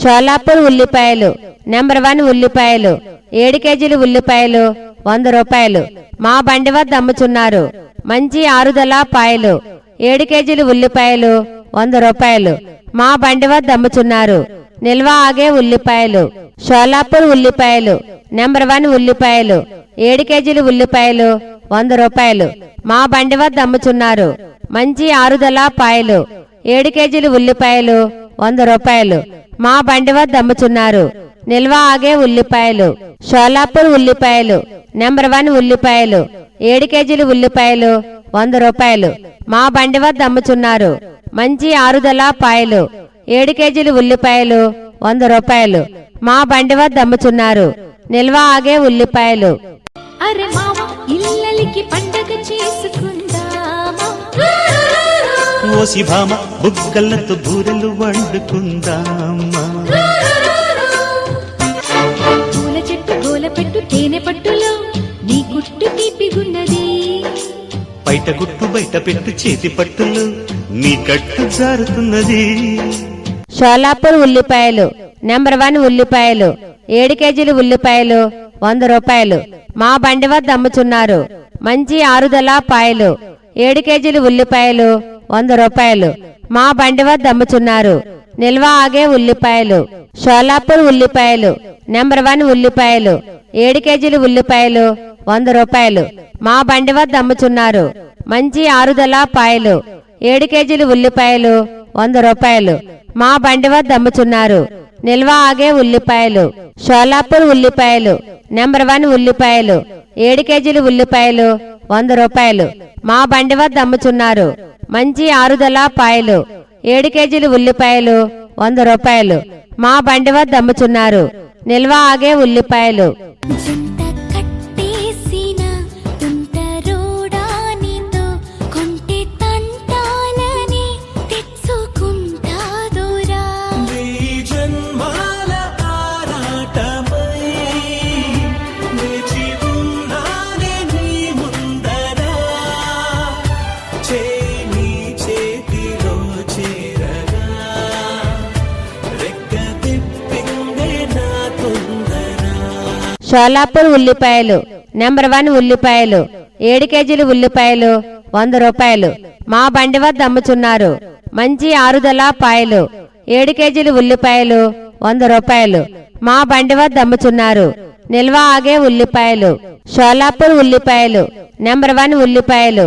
షోలాపూర్ ఉల్లిపాయలు నెంబర్ 1 ఉల్లిపాయలు 7 కేజీలు ఉల్లిపాయలు 100 రూపాయలు. మా బండి వద్ద అమ్ముచున్నారు. మంచి ఆరుదల పాయలు 7 కేజీలు ఉల్లిపాయలు 100 రూపాయలు. మా బండి వద్ద అమ్ముచున్నారు. నిల్వ ఆగే ఉల్లిపాయలు షోలాపూర్ ఉల్లిపాయలు నెంబర్ 1 ఉల్లిపాయలు 7 కేజీలు ఉల్లిపాయలు 100 రూపాయలు. మా బండి వద్ద అమ్ముచున్నారు. మంచి ఆరుదల పాయలు 7 కేజీలు ఉల్లిపాయలు 100 రూపాయలు. మా బండి వద్ద అమ్ముచున్నారు. నిల్వ ఆగే ఉల్లిపాయలు షోలాపూర్ ఉల్లిపాయలు నెంబర్ 1 ఉల్లిపాయలు 7 కేజీలు ఉల్లిపాయలు 100 రూపాయలు. మా బండి వద్ద అమ్ముచున్నారు. మంచి ఆరుదల పాయలు 7 కేజీలు ఉల్లిపాయలు 100 రూపాయలు. మా బండి వద్ద అమ్ముచున్నారు. నిల్వ ఆగే ఉల్లిపాయలు. అరే మామ ఇల్లలికి పండగ చేసుకుందామా, ఓసి భామ బుగ్గలతో బూరెలు వండుకుందామా. పూల చెట్టు గోల పెట్టు తేనె పట్టులో నీ గుట్టు తీపిగున్నది. బయట గుట్టు బయట పెట్టు చేతి పట్టులు నీ కట్టు జారుతున్నది. షోలాపూర్ ఉల్లిపాయలు నెంబర్ 1 ఉల్లిపాయలు 7 కేజీలు ఉల్లిపాయలు 100 రూపాయలు. మా బండి వద్ద అమ్ముచున్నారు. మంచి ఆరుదల పాయలు 7 కేజీలు ఉల్లిపాయలు 100 రూపాయలు. మా బండి వద్ద అమ్ముచున్నారు. నిల్వ ఆగే ఉల్లిపాయలు షోలాపూర్ ఉల్లిపాయలు నెంబర్ 1 ఉల్లిపాయలు 7 కేజీలు ఉల్లిపాయలు 100 రూపాయలు. మా బండి వద్ద అమ్ముచున్నారు. మంచి ఆరుదల పాయలు 7 కేజీలు ఉల్లిపాయలు 100 రూపాయలు. మా బండి వద్ద అమ్ముచున్నారు. నిల్వ ఆగే ఉల్లిపాయలు షోలాపూర్ ఉల్లిపాయలు నెంబర్ 1 ఉల్లిపాయలు 7 కేజీలు ఉల్లిపాయలు 100 రూపాయలు. మా బండి వద్ద అమ్ముచున్నారు. మంచి ఆరుదల పాయలు 7 కేజీలు ఉల్లిపాయలు 100 రూపాయలు. మా బండి వద్ద అమ్ముచున్నారు. నిల్వ ఆగే ఉల్లిపాయలు. జంట కట్టేసిన తుంట రోడానితో కొంటె తంటాలని తెచ్చుకుంటాదురా. జన్మాల ఆరాటమై వేచి ఉన్నానే నీ ముందరా. చేయి చేతిలో చేరగా రెక్క తిప్పిందే నా తొందర. షోలాపూర్ ఉల్లిపాయలు నెంబర్ 1 ఉల్లిపాయలు 7 కేజీలు ఉల్లిపాయలు 100 రూపాయలు. మా బండి వద్ద అమ్ముచున్నారు. మంచి ఆరుదల పాయలు 7 కేజీలు ఉల్లిపాయలు 100 రూపాయలు. మా బండి వద్ద అమ్ముచున్నారు. నిల్వ ఆగే ఉల్లిపాయలు షోలాపూర్ ఉల్లిపాయలు నెంబర్ 1 ఉల్లిపాయలు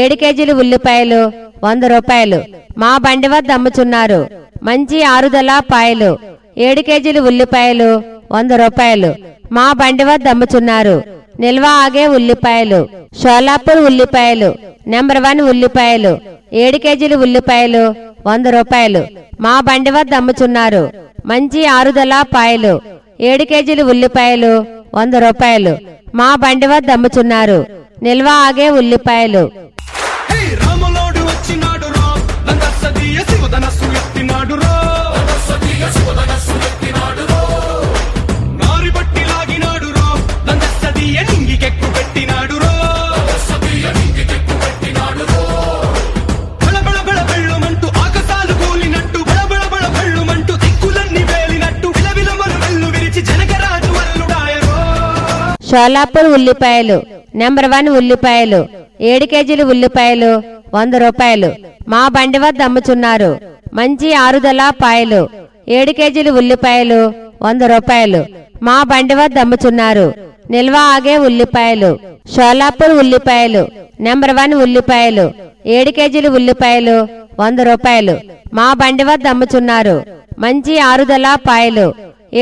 7 కేజీలు ఉల్లిపాయలు 100 రూపాయలు. మా బండి వద్ద అమ్ముచున్నారు. మంచి ఆరుదల పాయలు 7 కేజీలు ఉల్లిపాయలు 100 రూపాయలు. మా బండి వద్ద అమ్ముచున్నారు. నిల్వ ఆగే ఉల్లిపాయలు షోలాపూర్ ఉల్లిపాయలు నెంబర్ 1 ఉల్లిపాయలు 7 కేజీలు ఉల్లిపాయలు 100 రూపాయలు. మా బండి వద్ద అమ్ముచున్నారు. మంచి ఆరుదల పాయలు 7 కేజీలు ఉల్లిపాయలు 100 రూపాయలు. మా బండి వద్ద అమ్ముచున్నారు. నిల్వ ఆగే ఉల్లిపాయలు. రాములోడు వచ్చినాడు రో నందసదీయ శివధనస్సు ఎత్తినాడు రో. నారి బట్టి లాగినాడు రో నందసదీయ నింగికెక్కు పెట్టినాడు రో. బళబళ బళ బెళ్ళుమంటూ ఆకాశాలు కూలినట్టు బళబళ బళ బెళ్ళుమంటూ దిక్కులన్నీ వేలినట్టు విలవిలమలు వెల్లు విరిచి జనకరాజు వల్లుడాయరో. షోలాపూర్ ఉల్లిపాయలు నెంబర్ 1 ఉల్లిపాయలు 7 కేజీలు ఉల్లిపాయలు 100 రూపాయలు. మా బండి వద్ద అమ్ముచున్నారు. మంచి ఆరుదల పాయలు 7 కేజీలు ఉల్లిపాయలు 100 రూపాయలు. మా బండి వద్ద అమ్ముచున్నారు. నిల్వ ఆగే ఉల్లిపాయలు షోలాపూర్ ఉల్లిపాయలు నెంబర్ 1 ఉల్లిపాయలు 7 కేజీలు ఉల్లిపాయలు 100 రూపాయలు. మా బండి వద్ద అమ్ముచున్నారు. మంచి ఆరుదల పాయలు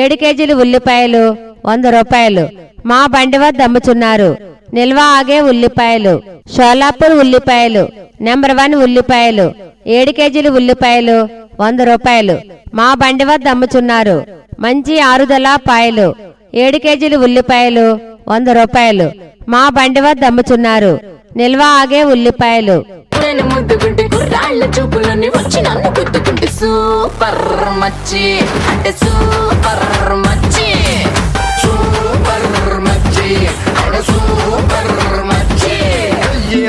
7 కేజీలు ఉల్లిపాయలు 100 రూపాయలు. మా బండి వద్ద అమ్ముచున్నారు. నిల్వ ఆగే ఉల్లిపాయలు షోలాపూర్ ఉల్లిపాయలు నెంబర్ 1 ఉల్లిపాయలు 7 కేజీలు ఉల్లిపాయలు 100 రూపాయలు. మా బండి వద్ద అమ్ముచున్నారు. మంచి ఆరుదల పాయలు 7 కేజీలు ఉల్లిపాయలు 100 రూపాయలు. మా బండి వద్ద అమ్ముచున్నారు. నిల్వ ఆగే ఉల్లిపాయలు. నేను ముద్దుకుంటే కుర్రాళ్ళ చూపులన్నీ వచ్చి నన్ను గుద్దుకుంటే సూపర్ మచ్చి అంటే సూపర్ మచ్చి. సూపర్ మచ్చి అంటే సూపర్ మచ్చి.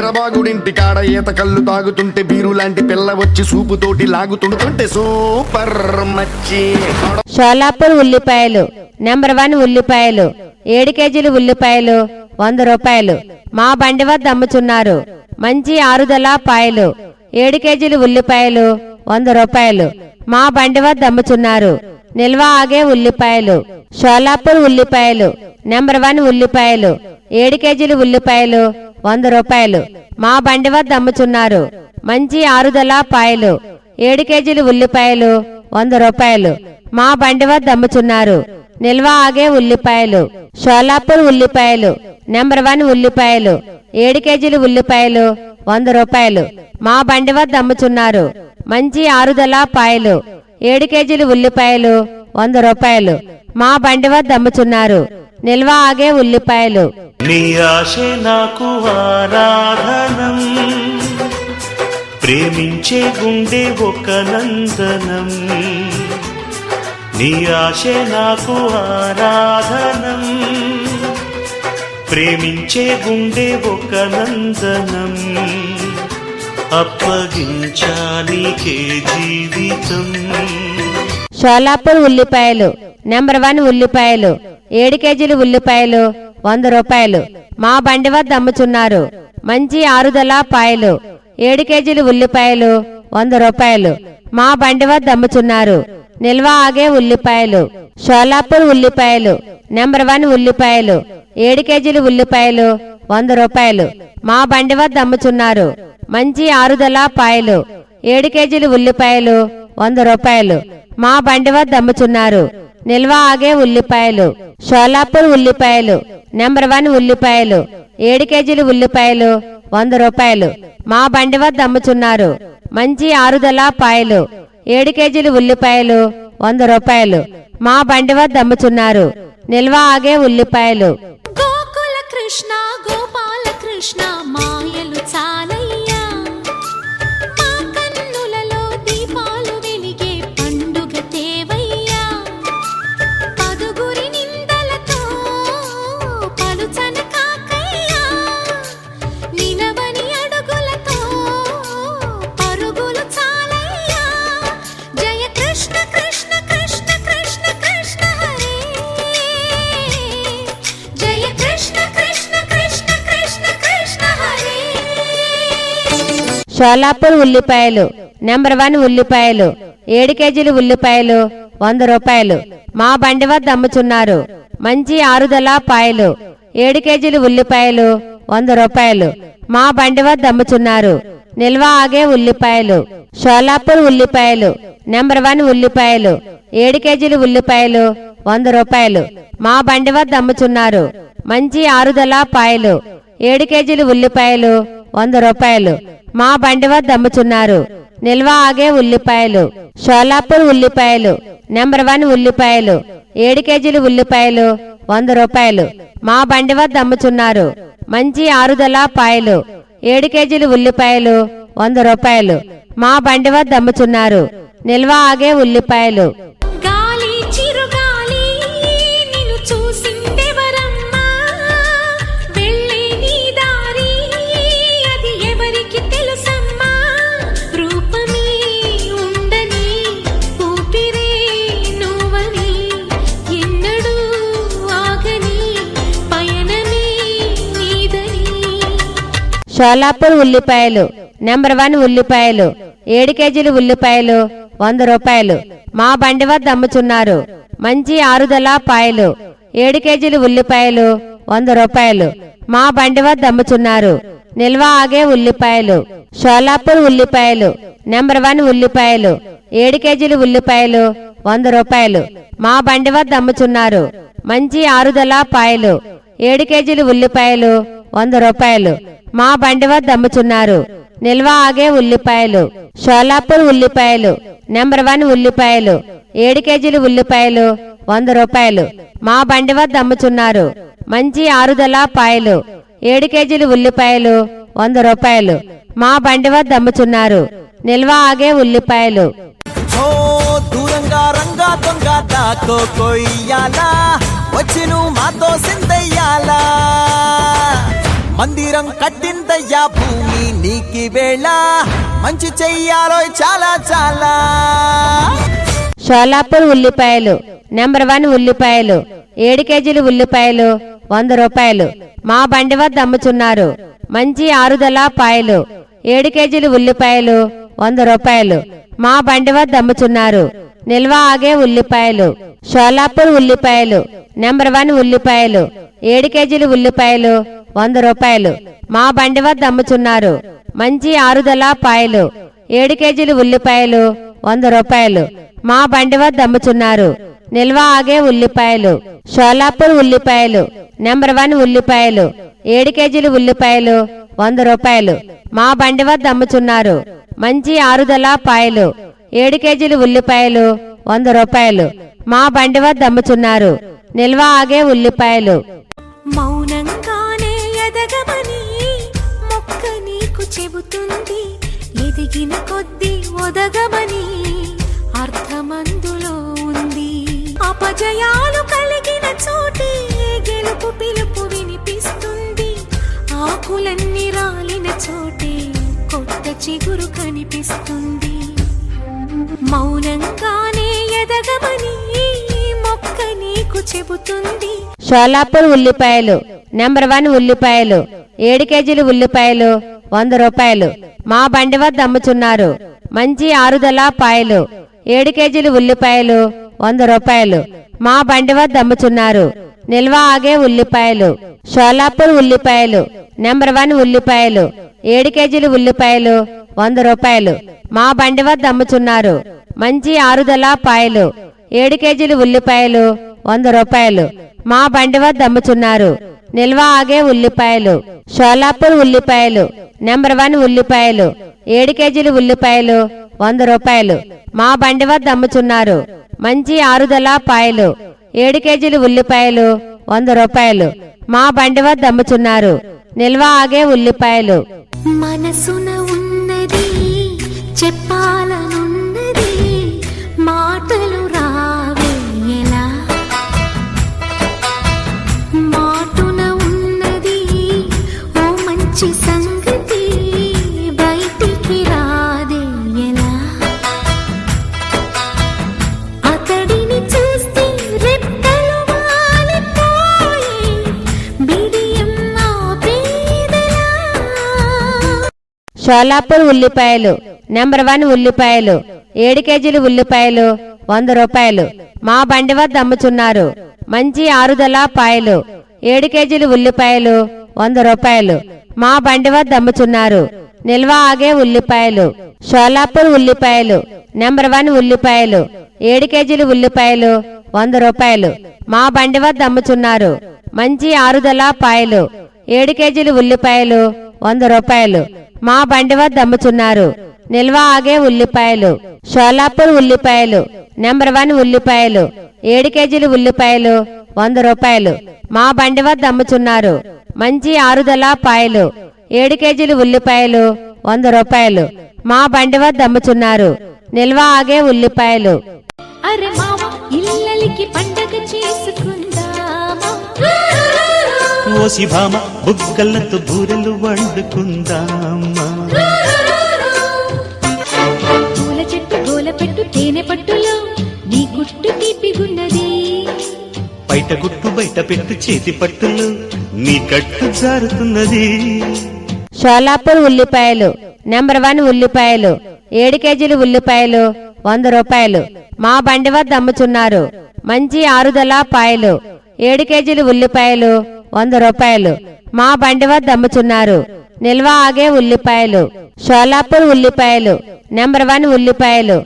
వీరబాగుడింటి కాడ ఈత కళ్ళు తాగుతుంటే బీరు లాంటి పిల్ల వచ్చి సూపుతోటి లాగుతుంటుంటే సూపర్ మచ్చి. షోలాపూర్ ఉల్లిపాయలు నెంబర్ 1 ఉల్లిపాయలు 7 కేజీలు ఉల్లిపాయలు 100 రూపాయలు. మా బండి వద్ద అమ్ముచున్నారు. మంచి ఆరుదల పాయలు 7 కేజీలు ఉల్లిపాయలు 100 రూపాయలు. మా బండి వద్ద అమ్ముచున్నారు. నిల్వ ఆగే ఉల్లిపాయలు. షోలాపూర్ ఉల్లిపాయలు నెంబర్ 1 ఉల్లిపాయలు 7 కేజీలు ఉల్లిపాయలు 100 రూపాయలు. మా బండి వద్ద అమ్ముచున్నారు. మంచి ఆరుదల పాయలు 7 కేజీలు ఉల్లిపాయలు 100 రూపాయలు. మా బండి వద్ద అమ్ముచున్నారు. నిల్వ ఆగే ఉల్లిపాయలు. షోలాపూర్ ఉల్లిపాయలు నెంబర్ 1 ఉల్లిపాయలు 7 కేజీలు ఉల్లిపాయలు 100 రూపాయలు. మా బండి వద్ద అమ్ముచున్నారు. మంచి ఆరుదల పాయలు 7 కేజీలు ఉల్లిపాయలు 100 రూపాయలు. మా బండి వద్ద అమ్ముచున్నారు. నిల్వ ఆగే ఉల్లిపాయలు. నీ ఆశే నాకు ఆరాధనం, ప్రేమించే గుండె ఒక నందనం. నీ ఆశే నాకు ఆరాధనం, ప్రేమించే గుండె ఒక నందనం. అప్పగించానికే జీవితం. షోలాపూర్ ఉల్లిపాయలు నెంబర్ 1 ఉల్లిపాయలు 7 కేజీలు ఉల్లిపాయలు 100 రూపాయలు. మా బండి వద్ద అమ్ముచున్నారు. మంచి ఆరుదల పాయలు 7 కేజీలు ఉల్లిపాయలు 100 రూపాయలు. మా బండి వద్ద అమ్ముచున్నారు. నిల్వ ఆగే ఉల్లిపాయలు. షోలాపూర్ ఉల్లిపాయలు నెంబర్ 1 ఉల్లిపాయలు 7 కేజీలు ఉల్లిపాయలు 100 రూపాయలు. మా బండి వద్ద అమ్ముచున్నారు. మంచి ఆరుదల పాయలు 7 కేజీలు ఉల్లిపాయలు 100 రూపాయలు. మా బండి వద్ద అమ్ముచున్నారు. నిల్వ ఆగే ఉల్లిపాయలు. షోలాపూర్ ఉల్లిపాయలు నెంబర్ 1 ఉల్లిపాయలు 7 కేజీలు ఉల్లిపాయలు 100 రూపాయలు. మా బండి వద్ద అమ్ముచున్నారు. మంచి ఆరుదల పాయలు 7 కేజీలు ఉల్లిపాయలు 100 రూపాయలు. మా బండి వద్ద అమ్ముచున్నారు. నిల్వ ఆగే ఉల్లిపాయలు. గోకుల కృష్ణ గోపాల కృష్ణ మాయలు చాలయ్యా, మా కన్నులలో దీపాలు వెలిగే పండుగ తేవయ్యా. పదుగురి నిందలతో పలుచన కాకయ్యా, నిలవని అడుగులతో పరుగులు చాలయ్యా. జయ కృష్ణ కృష్ణ కృష్ణ కృష్ణ కృష్ణ హరే, జయ కృష్ణ కృష్ణ కృష్ణ కృష్ణ కృష్ణ హరే. షోలాపూర్ ఉల్లిపాయలు నెంబర్ 1 ఉల్లిపాయలు 7 కేజీలు ఉల్లిపాయలు 100 రూపాయలు. మా బండి వద్ద అమ్ముచున్నారు. మంచి ఆరుదల పాయలు 7 కేజీలు ఉల్లిపాయలు 100 రూపాయలు. మా బండి వద్ద అమ్ముచున్నారు. నిల్వ ఆగే ఉల్లిపాయలు. షోలాపూర్ ఉల్లిపాయలు నెంబర్ 1 ఉల్లిపాయలు 7 కేజీలు ఉల్లిపాయలు 100 రూపాయలు. మా బండి వద్ద అమ్ముచున్నారు. మంచి ఆరుదల పాయలు 7 కేజీలు ఉల్లిపాయలు 100 రూపాయలు. మా బండి వద్ద అమ్ముచున్నారు. నిల్వ ఆగే ఉల్లిపాయలు. షోలాపూర్ ఉల్లిపాయలు నెంబర్ 1 ఉల్లిపాయలు 7 కేజీలు ఉల్లిపాయలు 100 రూపాయలు. మా బండి వద్ద అమ్ముచున్నారు. మంచి ఆరుదల పాయలు 7 కేజీలు ఉల్లిపాయలు 100 రూపాయలు. మా బండి వద్ద అమ్ముచున్నారు. నిల్వ ఆగే ఉల్లిపాయలు. గాలి చిరుగాలి నిన్ను చూసిందెవరమ్మా, వెళ్ళే నీ దారి అది ఎవరికి తెలుసమ్మా. రూపమే ఉండని ఊపిరే నువ్వని, ఎన్నడూ ఆగని పయనమే నీదని. షోలాపూర్ ఉల్లిపాయలు నెంబర్ 1 ఉల్లిపాయలు 7 కేజీలు ఉల్లిపాయలు 100 రూపాయలు. మా బండి వద్ద అమ్ముచున్నారు. మంచి ఆరుదల పాయలు 7 కేజీలు ఉల్లిపాయలు 100 రూపాయలు. మా బండి వద్ద అమ్ముచున్నారు. నిల్వ ఆగే ఉల్లిపాయలు. షోలాపూర్ ఉల్లిపాయలు నెంబర్ 1 ఉల్లిపాయలు 7 కేజీలు ఉల్లిపాయలు 100 రూపాయలు. మా బండి వద్ద అమ్ముచున్నారు. మంచి ఆరుదల పాయలు 7 కేజీలు ఉల్లిపాయలు 100 రూపాయలు. మా బండి వద్ద అమ్ముచున్నారు. నిల్వ ఆగే ఉల్లిపాయలు. షోలాపూర్ ఉల్లిపాయలు నెంబర్ 1 ఉల్లిపాయలు 7 కేజీలు ఉల్లిపాయలు 100 రూపాయలు. మా బండి వద్ద అమ్ముచున్నారు. మంచి ఆరుదల పాయలు 7 కేజీలు ఉల్లిపాయలు 100 రూపాయలు. మా బండి వద్ద అమ్ముచున్నారు. నిల్వ ఆగే ఉల్లిపాయలు. ఓ దూరంగా రంగా దొంగ దాతో కొయ్యాలా, వచ్చి నువ్వు మాతో సిందయ్యాలా. మందిరం కట్టిందయ్యా భూమి నీకి వేళ మంచి చెయ్యాలో చాలా చాలా షోలాపూర్ ఉల్లిపాయలు నెంబర్ 1 ఉల్లిపాయలు 7 కేజీలు ఉల్లిపాయలు 100 రూపాయలు మా బండి వద్ద అమ్ముచున్నారు. మంచి ఆరుదల పాయలు 7 కేజీలు ఉల్లిపాయలు 100 రూపాయలు మా బండి వద్ద అమ్ముచున్నారు. నిల్వ ఆగే ఉల్లిపాయలు షోలాపూర్ ఉల్లిపాయలు నెంబర్ 1 ఉల్లిపాయలు 7 కేజీలు ఉల్లిపాయలు 100 రూపాయలు మా బండి వద్ద అమ్ముచున్నారు. మంచి ఆరుదల పాయలు 7 కేజీలు ఉల్లిపాయలు 100 రూపాయలు మా బండి వద్ద అమ్ముచున్నారు. నిల్వ ఆగే ఉల్లిపాయలు షోలాపూర్ ఉల్లిపాయలు నెంబర్ 1 ఉల్లిపాయలు 7 కేజీలు ఉల్లిపాయలు 100 రూపాయలు మా బండి వద్ద అమ్ముచున్నారు. మంచి ఆరుదల పాయలు 7 కేజీలు ఉల్లిపాయలు 100 రూపాయలు మా బండి వద్ద అమ్ముచున్నారు. నిల్వ ఆగే ఉల్లిపాయలు. మౌనంగానే ఎదగమని మొక్క నీకు చెబుతుంది, ఎదిగిన కొద్దీ ఒదగమని అర్థమందులో ఉంది. అపజయాలు కలిగిన చోటే గెలుపు పిలుపు వినిపిస్తుంది, ఆకులన్నీ రాలిన చోటే కొత్త చిగురు కనిపిస్తుంది. మౌనంగానే ఎదగమని మొక్క నీకు చెబుతుంది. షోలాపూర్ ఉల్లిపాయలు నెంబర్ 1 ఉల్లిపాయలు 7 కేజీలు ఉల్లిపాయలు 100 రూపాయలు మా బండి వద్ద అమ్ముచున్నారు. మంచి ఆరుదల పాయలు 7 కేజీలు ఉల్లిపాయలు 100 రూపాయలు మా బండి వద్ద అమ్ముచున్నారు. నిల్వ ఆగే ఉల్లిపాయలు షోలాపూర్ ఉల్లిపాయలు నెంబర్ 1 ఉల్లిపాయలు 7 కేజీలు ఉల్లిపాయలు 100 రూపాయలు మా బండి వద్ద అమ్ముచున్నారు. మంచి ఆరుదల పాయలు 7 కేజీలు ఉల్లిపాయలు 100 రూపాయలు మా బండి వద్ద అమ్ముచున్నారు. నిల్వ ఆగే ఉల్లిపాయలు షోలాపూర్ ఉల్లిపాయలు నెంబర్ 1 ఉల్లిపాయలు 7 కేజీలు ఉల్లిపాయలు 100 రూపాయలు మా బండి వద్ద అమ్ముచున్నారు. మంచి ఆరుదల పాయలు 7 కేజీలు ఉల్లిపాయలు 100 రూపాయలు మా బండి వద్ద అమ్ముచున్నారు. నిల్వ ఆగే ఉల్లిపాయలు. మనసున ఉన్నది చెప్పాలనున్నది, మాటలు రావేలా. మాటున ఉన్నది ఓ మంచి సంగతి, బయటికి రాదే ఎలా. అతడిని చూస్తే రెక్కలు వాలిపోయి బిడియం ఆపేదెలా. షోలాపూర్ ఉల్లిపాయలు నెంబర్ 1 ఉల్లిపాయలు 7 కేజీలు ఉల్లిపాయలు 100 రూపాయలు మా బండి వద్ద అమ్ముచున్నారు. మంచి ఆరుదల పాయలు 7 కేజీలు ఉల్లిపాయలు 100 రూపాయలు మా బండి వద్ద అమ్ముచున్నారు. నిల్వ ఆగే ఉల్లిపాయలు షోలాపూర్ ఉల్లిపాయలు నెంబర్ 1 ఉల్లిపాయలు 7 కేజీలు ఉల్లిపాయలు 100 రూపాయలు మా బండి వద్ద అమ్ముచున్నారు. మంచి ఆరుదల పాయలు 7 కేజీలు ఉల్లిపాయలు 100 రూపాయలు మా బండి వద్ద అమ్ముచున్నారు. నిల్వ ఆగే ఉల్లిపాయలు షోలాపూర్ ఉల్లిపాయలు నెంబర్ 1 ఉల్లిపాయలు 7 కేజీలు ఉల్లిపాయలు 100 రూపాయలు మా బండి వద్ద అమ్ముచున్నారు. మంచి ఆరుదల పాయలు 7 కేజీలు ఉల్లిపాయలు 100 రూపాయలు మా బండి వద్ద అమ్ముచున్నారు. నిల్వ ఆగే ఉల్లిపాయలు. అరే మామ ఇల్లలికి పండగ చేసుకుందామా, ఓసి భామ బుగ్గలతో బూరెలు వండుకుందామా. పూల చెట్టు గోల పెట్టు తేనె పట్టులో నీ గుట్టు తీపిగున్నది. బయట గుట్టు బయట పెట్టు చేతి పట్టులు నీ కట్టు జారుతున్నది. షోలాపూర్ ఉల్లిపాయలు నెంబర్ 1 ఉల్లిపాయలు 7 కేజీలు ఉల్లిపాయలు 100 రూపాయలు మా బండి వద్ద అమ్ముచున్నారు. మంచి ఆరుదల పాయలు 7 కేజీలు ఉల్లిపాయలు 100 రూపాయలు మా బండి వద్ద అమ్ముచున్నారు. నిల్వ ఆగే ఉల్లిపాయలు షోలాపూర్ ఉల్లిపాయలు నెంబర్ 1 ఉల్లిపాయలు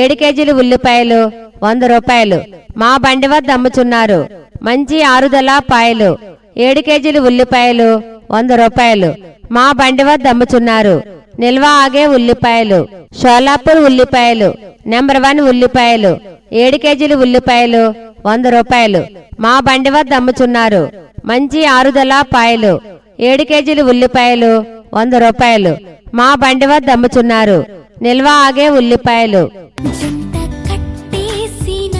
7 కేజీలు ఉల్లిపాయలు 100 రూపాయలు మా బండి వద్ద అమ్ముచున్నారు. మంచి ఆరుదల పాయలు 7 కేజీలు ఉల్లిపాయలు 100 రూపాయలు మా బండి వద్ద అమ్ముచున్నారు. నిల్వ ఆగే ఉల్లిపాయలు షోలాపూర్ ఉల్లిపాయలు నెంబర్ 1 ఉల్లిపాయలు 7 కేజీలు ఉల్లిపాయలు 100 రూపాయలు మా బండి వద్ద అమ్ముచున్నారు. మంచి ఆరుదల పాయలు 7 కేజీలు ఉల్లిపాయలు 100 రూపాయలు మా బండి వద్ద అమ్ముచున్నారు. నిల్వ ఆగే ఉల్లిపాయలు. జంట కట్టేసిన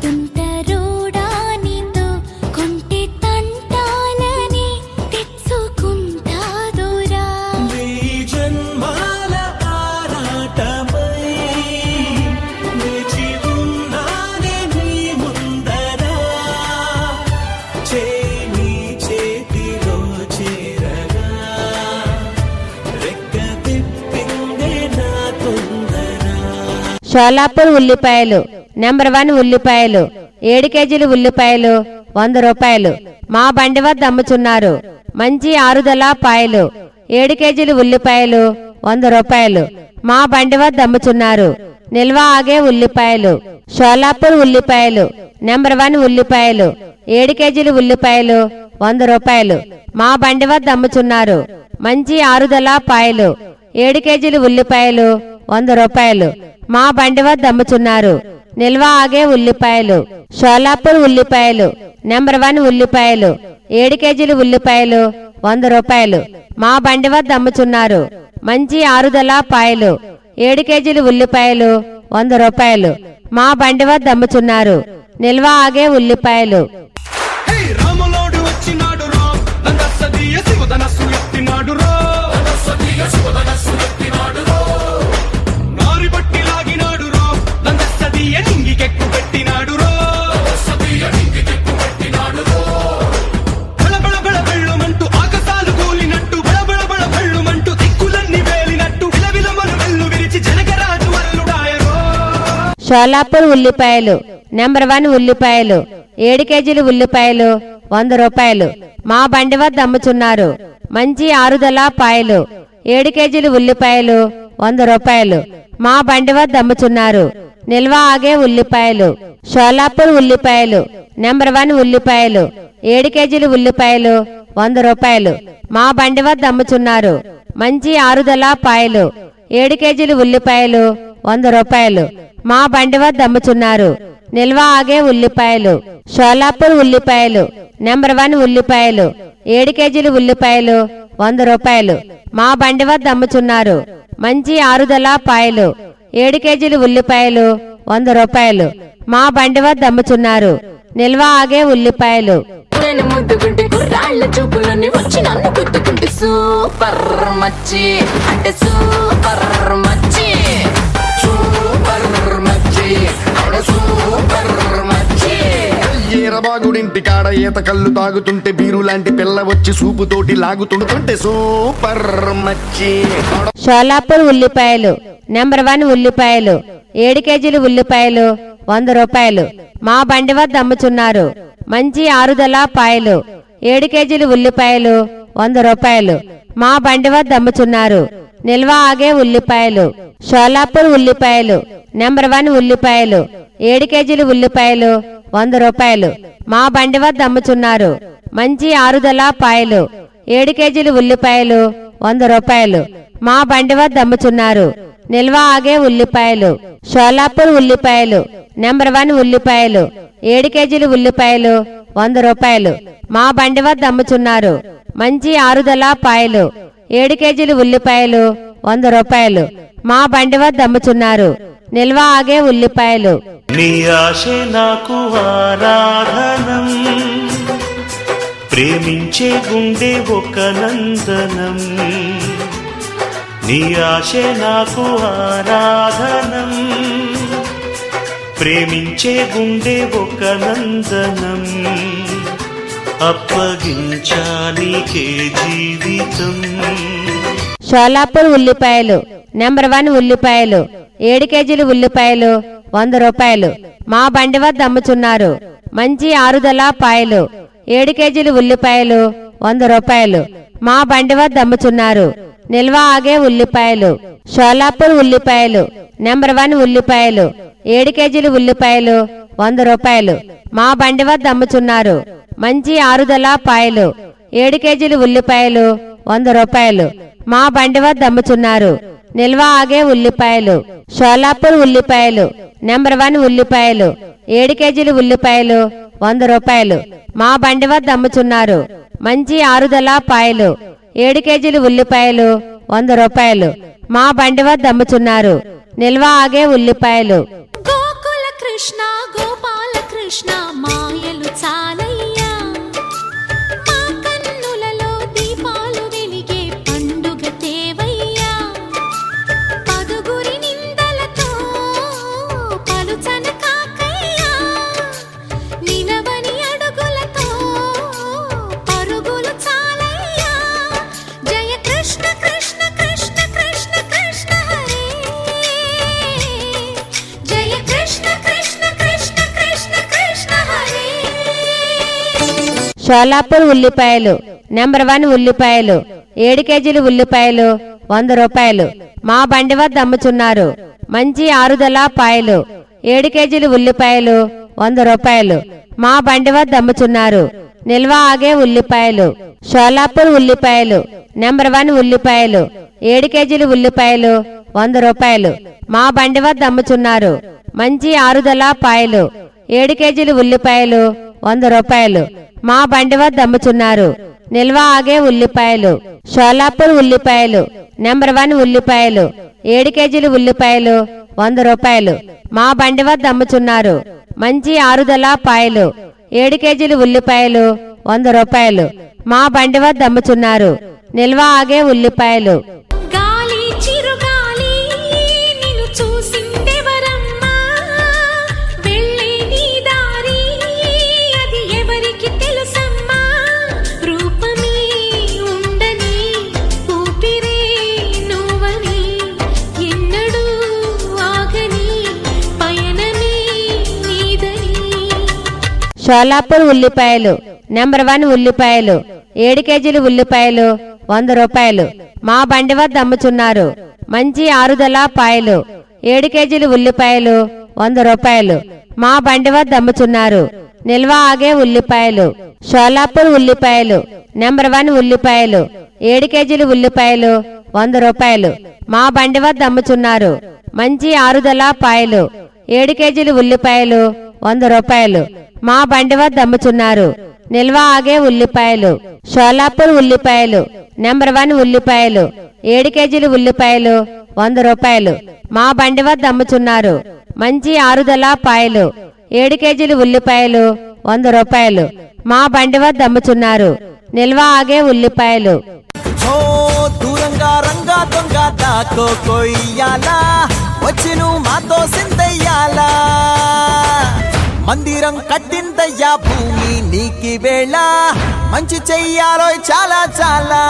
తుంట రోడానితో కొంటె తంటాలని తెచ్చుకుంటా. షోలాపూర్ ఉల్లిపాయలు నెంబర్ 1 ఉల్లిపాయలు 7 కేజీలు ఉల్లిపాయలు 100 రూపాయలు మా బండి వద్ద అమ్ముచున్నారు. మంచి ఆరుదల పాయలు 7 కేజీలు ఉల్లిపాయలు 100 రూపాయలు మా బండి వద్ద అమ్ముచున్నారు. నిల్వ ఆగే ఉల్లిపాయలు షోలాపూర్ ఉల్లిపాయలు నెంబర్ 1 ఉల్లిపాయలు 7 కేజీలు ఉల్లిపాయలు 100 రూపాయలు మా బండి వద్ద అమ్ముచున్నారు. మంచి ఆరుదల పాయలు 7 కేజీలు ఉల్లిపాయలు 100 రూపాయలు మా బండి వద్ద అమ్ముచున్నారు. నిల్వ ఆగే ఉల్లిపాయలు షోలాపూర్ ఉల్లిపాయలు నెంబర్ 1 ఉల్లిపాయలు 7 కేజీలు ఉల్లిపాయలు 100 రూపాయలు మా బండి వద్ద అమ్ముచున్నారు. మంచి ఆరుదల పాయలు 7 కేజీలు ఉల్లిపాయలు 100 రూపాయలు మా బండి వద్ద అమ్ముచున్నారు. నిల్వ ఆగే ఉల్లిపాయలు. హే రాములోడు వచ్చినాడు రో నందసదీయ శివధనస్సు ఎత్తినాడు రో నారి బట్టి లాగినాడు రో నందసదీయ నింగికెక్కు పెట్టినాడు రో బళబళ బళ బెళ్ళుమంటూ ఆకాశాలు కూలినట్టు బళబళ బళ బెళ్ళుమంటూ దిక్కులన్నీ వేలినట్టు విలవిలమలు వెల్లు విరిచి జనకరాజు వల్లుడాయరో షోలాపూర్ ఉల్లిపాయలు నెంబర్ 1 ఉల్లిపాయలు 7 కేజీలు ఉల్లిపాయలు 100 రూపాయలు మా బండి వద్ద అమ్ముచున్నారు. మంచి ఆరుదల పాయలు 7 కేజీలు ఉల్లిపాయలు 100 రూపాయలు మా బండి వద్ద అమ్ముచున్నారు. నిల్వ ఆగే ఉల్లిపాయలు షోలాపూర్ ఉల్లిపాయలు నెంబర్ 1 ఉల్లిపాయలు 7 కేజీలు ఉల్లిపాయలు 100 రూపాయలు మా బండి వద్ద అమ్ముచున్నారు. మంచి ఆరుదల పాయలు 7 కేజీలు ఉల్లిపాయలు 100 రూపాయలు మా బండి వద్ద అమ్ముచున్నారు. నిల్వ ఆగే ఉల్లిపాయలు షోలాపూర్ ఉల్లిపాయలు నెంబర్ 1 ఉల్లిపాయలు 7 కేజీలు ఉల్లిపాయలు 100 రూపాయలు మా బండి వద్ద అమ్ముచున్నారు. మంచి ఆరుదల పాయలు 7 కేజీలు ఉల్లిపాయలు 100 రూపాయలు మా బండి వద్ద అమ్ముచున్నారు. నిల్వ ఆగే ఉల్లిపాయలు. నేను ముద్దుకుంటే కుర్రాళ్ళ చూపులన్నీ వచ్చి నన్ను గుద్దుకుంటే సూపర్ మచ్చి అంటే సూపర్ మచ్చి సూపర్ మచ్చి అంటే సూపర్ మచ్చి. ఈరబాగుడింటి కాడ ఈత కళ్ళు తాగుతుంటే బీరు లాంటి పిల్ల వచ్చి సూపుతోటి లాగుతుంటే సూపర్ మచ్చి. షోలాపూర్ ఉల్లిపాయలు నెంబర్ 1 ఉల్లిపాయలు 7 కేజీలు ఉల్లిపాయలు 100 రూపాయలు మా బండి వద్ద అమ్ముచున్నారు. మంచి ఆరుదల పాయలు 7 కేజీలు ఉల్లిపాయలు 100 రూపాయలు మా బండి వద్ద అమ్ముచున్నారు. నిల్వ ఆగే ఉల్లిపాయలు షోలాపూర్ ఉల్లిపాయలు నెంబర్ 1 ఉల్లిపాయలు 7 కేజీలు ఉల్లిపాయలు 100 రూపాయలు మా బండి వద్ద అమ్ముచున్నారు. మంచి ఆరుదల పాయలు 7 కేజీలు ఉల్లిపాయలు 100 రూపాయలు మా బండి వద్ద అమ్ముచున్నారు. నిల్వ ఆగే ఉల్లిపాయలు షోలాపూర్ ఉల్లిపాయలు నెంబర్ 1 ఉల్లిపాయలు 7 కేజీలు ఉల్లిపాయలు 100 రూపాయలు మా బండి వద్ద అమ్ముచున్నారు. మంచి ఆరుదల పాయలు 7 కేజీలు ఉల్లిపాయలు 100 రూపాయలు మా బండి వద్ద అమ్ముచున్నారు. నిల్వ ఆగే ఉల్లిపాయలు. నీ ఆశే నాకు ఆరాధనం, ప్రేమించే గుండె ఒక నందనం. నీ ఆశే నాకు ఆరాధనం, ప్రేమించే గుండె ఒక నందనం. అప్పగించానికే జీవితం. షోలాపూర్ ఉల్లిపాయలు నెంబర్ 1 ఉల్లిపాయలు 7 కేజీలు ఉల్లిపాయలు 100 రూపాయలు మా బండి వద్ద అమ్ముచున్నారు. మంచి ఆరుదల పాయలు 7 కేజీలు ఉల్లిపాయలు 100 రూపాయలు మా బండి వద్ద అమ్ముచున్నారు. నిల్వ ఆగే ఉల్లిపాయలు షోలాపూర్ ఉల్లిపాయలు నెంబర్ 1 ఉల్లిపాయలు 7 కేజీలు ఉల్లిపాయలు 100 రూపాయలు మా బండి వద్ద అమ్ముచున్నారు. మంచి ఆరుదల పాయలు 7 కేజీలు ఉల్లిపాయలు 100 రూపాయలు మా బండి వద్ద అమ్ముచున్నారు. నిల్వ ఆగే ఉల్లిపాయలు షోలాపూర్ ఉల్లిపాయలు నెంబర్ 1 ఉల్లిపాయలు 7 కేజీలు ఉల్లిపాయలు 100 రూపాయలు మా బండి వద్ద అమ్ముచున్నారు. మంచి ఆరుదల పాయలు 7 కేజీలు ఉల్లిపాయలు 100 రూపాయలు మా బండి వద్ద అమ్ముచున్నారు. నిల్వ ఆగే ఉల్లిపాయలు. గోకుల కృష్ణ గోపాల కృష్ణ మాయలు చాలయ్యా, మా కన్నులలో దీపాలు వెలిగే పండుగ తేవయ్యా. పదుగురి నిందలతో పలుచన కాకయ్యా, నిలవని అడుగులతో పరుగులు చాలయ్యా. జయ కృష్ణ కృష్ణ కృష్ణ కృష్ణ కృష్ణ హరే, షోలాపూర్ ఉల్లిపాయలు నెంబర్ 1 ఉల్లిపాయలు 7 కేజీలు ఉల్లిపాయలు 100 రూపాయలు మా బండి వద్ద అమ్ముచున్నారు. మంచి ఆరుదల పాయలు 7 కేజీలు ఉల్లిపాయలు 100 రూపాయలు మా బండి వద్ద అమ్ముచున్నారు. నిల్వ ఆగే ఉల్లిపాయలు షోలాపూర్ ఉల్లిపాయలు నెంబర్ 1 ఉల్లిపాయలు 7 కేజీలు ఉల్లిపాయలు 100 రూపాయలు మా బండి వద్ద అమ్ముచున్నారు. మంచి ఆరుదల పాయలు 7 కేజీలు ఉల్లిపాయలు 100 రూపాయలు మా బండి వద్ద అమ్ముచున్నారు. నిల్వ ఆగే ఉల్లిపాయలు షోలాపూర్ ఉల్లిపాయలు నెంబర్ 1 ఉల్లిపాయలు 7 కేజీలు ఉల్లిపాయలు 100 రూపాయలు మా బండి వద్ద అమ్ముచున్నారు. మంచి ఆరుదల పాయలు 7 కేజీలు ఉల్లిపాయలు 100 రూపాయలు మా బండి వద్ద అమ్ముచున్నారు. నిల్వ ఆగే ఉల్లిపాయలు గాలి చిరుగాలి నిన్ను చూసిందెవరమ్మా వెళ్ళే నీ దారి అది ఎవరికి తెలుసమ్మా రూపమే ఉండని ఊపిరే నువ్వని ఎన్నడూ ఆగని పయనమే నీదని షోలాపూర్ ఉల్లిపాయలు నెంబర్ 1 ఉల్లిపాయలు 7 కేజీలు ఉల్లిపాయలు 100 రూపాయలు మా బండి వద్ద అమ్ముచున్నారు. మంచి ఆరుదల పాయలు 7 కేజీలు ఉల్లిపాయలు 100 రూపాయలు మా బండి వద్ద అమ్ముచున్నారు. నిల్వ ఆగే ఉల్లిపాయలు షోలాపూర్ ఉల్లిపాయలు నెంబర్ 1 ఉల్లిపాయలు 7 కేజీలు ఉల్లిపాయలు 100 రూపాయలు మా బండి వద్ద అమ్ముచున్నారు. మంచి ఆరుదల పాయలు 7 కేజీలు ఉల్లిపాయలు 100 రూపాయలు మా బండి వద్ద అమ్ముచున్నారు. నిల్వ ఆగే ఉల్లిపాయలు షోలాపూర్ ఉల్లిపాయలు నెంబర్ 1 ఉల్లిపాయలు 7 కేజీలు ఉల్లిపాయలు 100 రూపాయలు మా బండి వద్ద అమ్ముచున్నారు. మంచి ఆరుదల పాయలు 7 కేజీలు ఉల్లిపాయలు 100 రూపాయలు మా బండి వద్ద అమ్ముచున్నారు. నిల్వ ఆగే ఉల్లిపాయలు ఓ దూరంగా రంగా దొంగ దాకో కొయ్యాలా వచ్చి నువ్వు మాతో సిందయ్యాలా మందిరం కట్టిందయ్యా భూమి నీకి వేళ మంచి చెయ్యాలో చాలా చాలా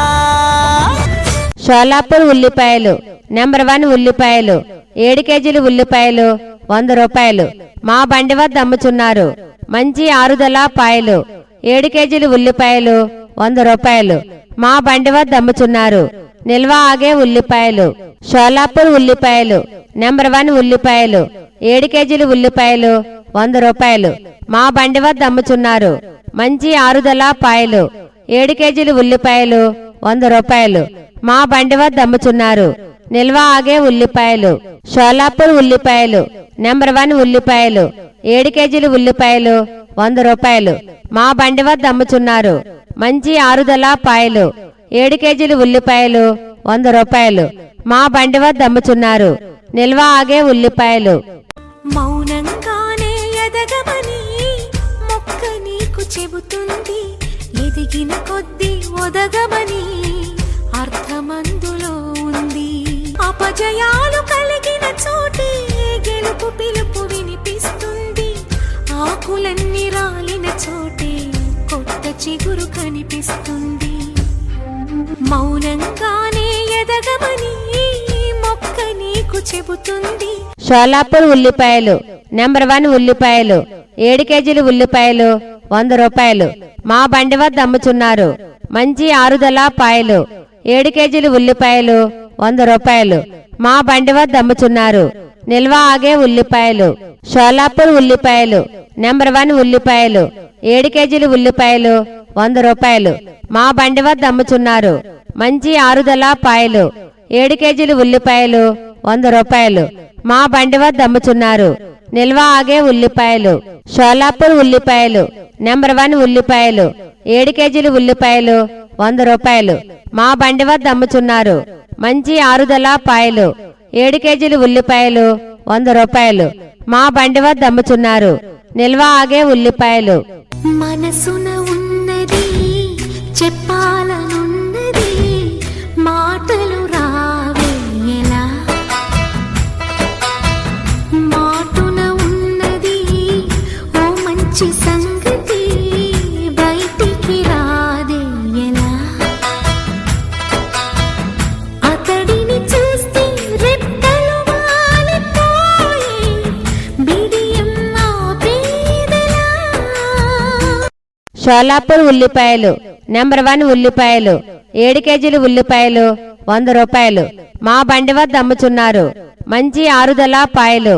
షోలాపూర్ ఉల్లిపాయలు నెంబర్ 1 ఉల్లిపాయలు 7 కేజీలు ఉల్లిపాయలు 100 రూపాయలు మా బండి వద్ద అమ్ముచున్నారు. మంచి ఆరుదల పాయలు 7 కేజీలు ఉల్లిపాయలు 100 రూపాయలు మా బండి వద్ద అమ్ముచున్నారు. నిల్వ ఆగే ఉల్లిపాయలు షోలాపూర్ ఉల్లిపాయలు నెంబర్ 1 ఉల్లిపాయలు 7 కేజీలు ఉల్లిపాయలు 100 రూపాయలు మా బండి వద్ద అమ్ముచున్నారు. మంచి ఆరుదల పాయలు 7 కేజీలు ఉల్లిపాయలు 100 రూపాయలు మా బండి వద్ద అమ్ముచున్నారు. నిల్వ ఆగే ఉల్లిపాయలు షోలాపూర్ ఉల్లిపాయలు నెంబర్ 1 ఉల్లిపాయలు 7 కేజీలు ఉల్లిపాయలు 100 రూపాయలు మా బండి వద్ద అమ్ముచున్నారు. మంచి ఆరుదల పాయలు 7 కేజీలు ఉల్లిపాయలు 100 రూపాయలు మా బండి వద్ద అమ్ముచున్నారు. నిల్వ ఆగే ఉల్లిపాయలు మౌనంగానే ఎదగమని మొక్క నీకు చెబుతుంది ఎదిగిన కొద్దీ ఒదగమని అర్థమందులో ఉంది అపజయాలు కలిగిన చోటే గెలుపు పిలుపు వినిపిస్తుంది ఆకులన్నీ రాలిన చోటే కొత్త చిగురు కనిపిస్తుంది మౌనంగానే ఎదగమని మొక్క నీకు చెబుతుంది షోలాపూర్ ఉల్లిపాయలు నెంబర్ 1 ఉల్లిపాయలు 7 కేజీలు ఉల్లిపాయలు 100 రూపాయలు మా బండి వద్ద అమ్ముచున్నారు. మంచి ఆరుదల పాయలు 7 కేజీలు ఉల్లిపాయలు 100 రూపాయలు మా బండి వద్ద అమ్ముచున్నారు. నిల్వ ఆగే ఉల్లిపాయలు షోలాపూర్ ఉల్లిపాయలు నెంబర్ 1 ఉల్లిపాయలు 7 కేజీలు ఉల్లిపాయలు 100 రూపాయలు మా బండి వద్ద అమ్ముచున్నారు. మంచి ఆరుదల పాయలు 7 కేజీలు ఉల్లిపాయలు 100 రూపాయలు మా బండి వద్ద అమ్ముచున్నారు. నిల్వ ఆగే ఉల్లిపాయలు షోలాపూర్ ఉల్లిపాయలు నెంబర్ 1 ఉల్లిపాయలు 7 కేజీలు ఉల్లిపాయలు 100 రూపాయలు మా బండి వద్ద అమ్ముచున్నారు. మంచి ఆరుదల పాయలు 7 కేజీలు ఉల్లిపాయలు 100 రూపాయలు మా బండి వద్ద అమ్ముచున్నారు. నిల్వ ఆగే ఉల్లిపాయలు మనసున ఉన్నది చెప్పాలనున్నది మాటలు రావే ఎలా మాటున ఉన్నది ఓ మంచి సంగతి బయటికి రాదే ఎలా అతడిని చూస్తే రెప్పలు వాలిపోయే బిడియం ఆపేదెలా షోలాపూర్ ఉల్లిపాయలు నెంబర్ 1 ఉల్లిపాయలు 7 కేజీలు ఉల్లిపాయలు 100 రూపాయలు. మా బండి వద్ద అమ్ముచున్నారు. మంచి ఆరుదల పాయలు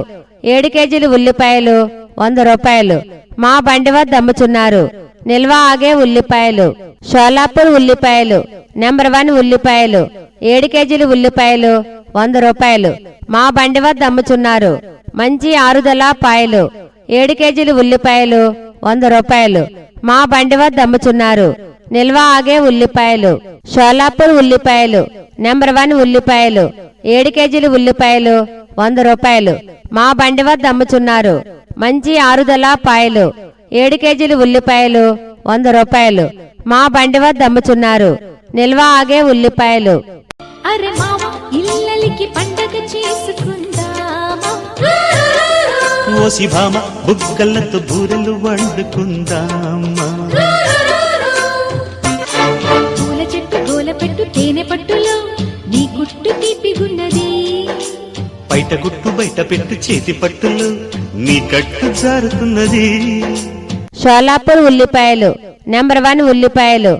7 కేజీలు ఉల్లిపాయలు 100 రూపాయలు. మా బండి వద్ద అమ్ముచున్నారు. నిల్వ ఆగే ఉల్లిపాయలు. షోలాపూర్ ఉల్లిపాయలు నెంబర్ 1 ఉల్లిపాయలు 7 కేజీలు ఉల్లిపాయలు 100 రూపాయలు. మా బండి వద్ద అమ్ముచున్నారు. మంచి ఆరుదల పాయలు 7 కేజీలు ఉల్లిపాయలు 100 రూపాయలు. మా బండి వద్ద అమ్ముచున్నారు. నిల్వ ఆగే ఉల్లిపాయలు. షోలాపూర్ ఉల్లిపాయలు నెంబర్ 1 ఉల్లిపాయలు 7 కేజీలు ఉల్లిపాయలు 100 రూపాయలు. మా బండి వద్ద అమ్ముచున్నారు. మంచి ఆరుదల పాయలు 7 కేజీలు ఉల్లిపాయలు 100 రూపాయలు. మా బండి వద్ద అమ్ముచున్నారు. నిల్వ ఆగే ఉల్లిపాయలు. అరే మామ ఇల్లలికి పండగ చేసుకుందామా ఓసి భామ బుగ్గలతో బూరెలు వండుకుందామా. పూల చెట్టు గోల పెట్టు తేనె పట్టులో నీ గుట్టు తీపిగున్నది బయట గుట్టు బయట పెట్టు చేతి పట్టులు నీ కట్టు జారుతున్నది. షోలాపూర్ ఉల్లిపాయలు నెంబర్ 1 ఉల్లిపాయలు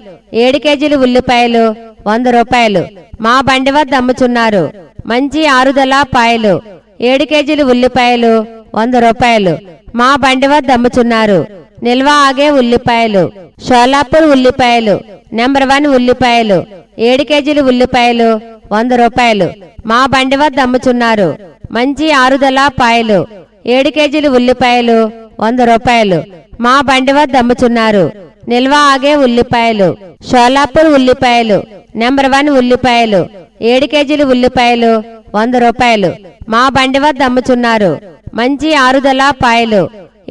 7 కేజీలు ఉల్లిపాయలు 100 రూపాయలు. మా బండి వద్ద అమ్ముచున్నారు. మంచి ఆరుదల పాయలు 7 కేజీలు ఉల్లిపాయలు 100 రూపాయలు. మా బండి వద్ద అమ్ముచున్నారు. నిల్వ ఆగే ఉల్లిపాయలు. షోలాపూర్ ఉల్లిపాయలు నెంబర్ 1 ఉల్లిపాయలు 7 కేజీలు ఉల్లిపాయలు 100 రూపాయలు. మా బండి వద్ద అమ్ముచున్నారు. మంచి ఆరుదల పాయలు 7 కేజీలు ఉల్లిపాయలు 100 రూపాయలు. మా బండి వద్ద అమ్ముచున్నారు. నిల్వ ఆగే ఉల్లిపాయలు. షోలాపూర్ ఉల్లిపాయలు నెంబర్ 1 ఉల్లిపాయలు 7 కేజీలు ఉల్లిపాయలు 100 రూపాయలు. మా బండి వద్ద అమ్ముచున్నారు. మంచి ఆరుదల పాయలు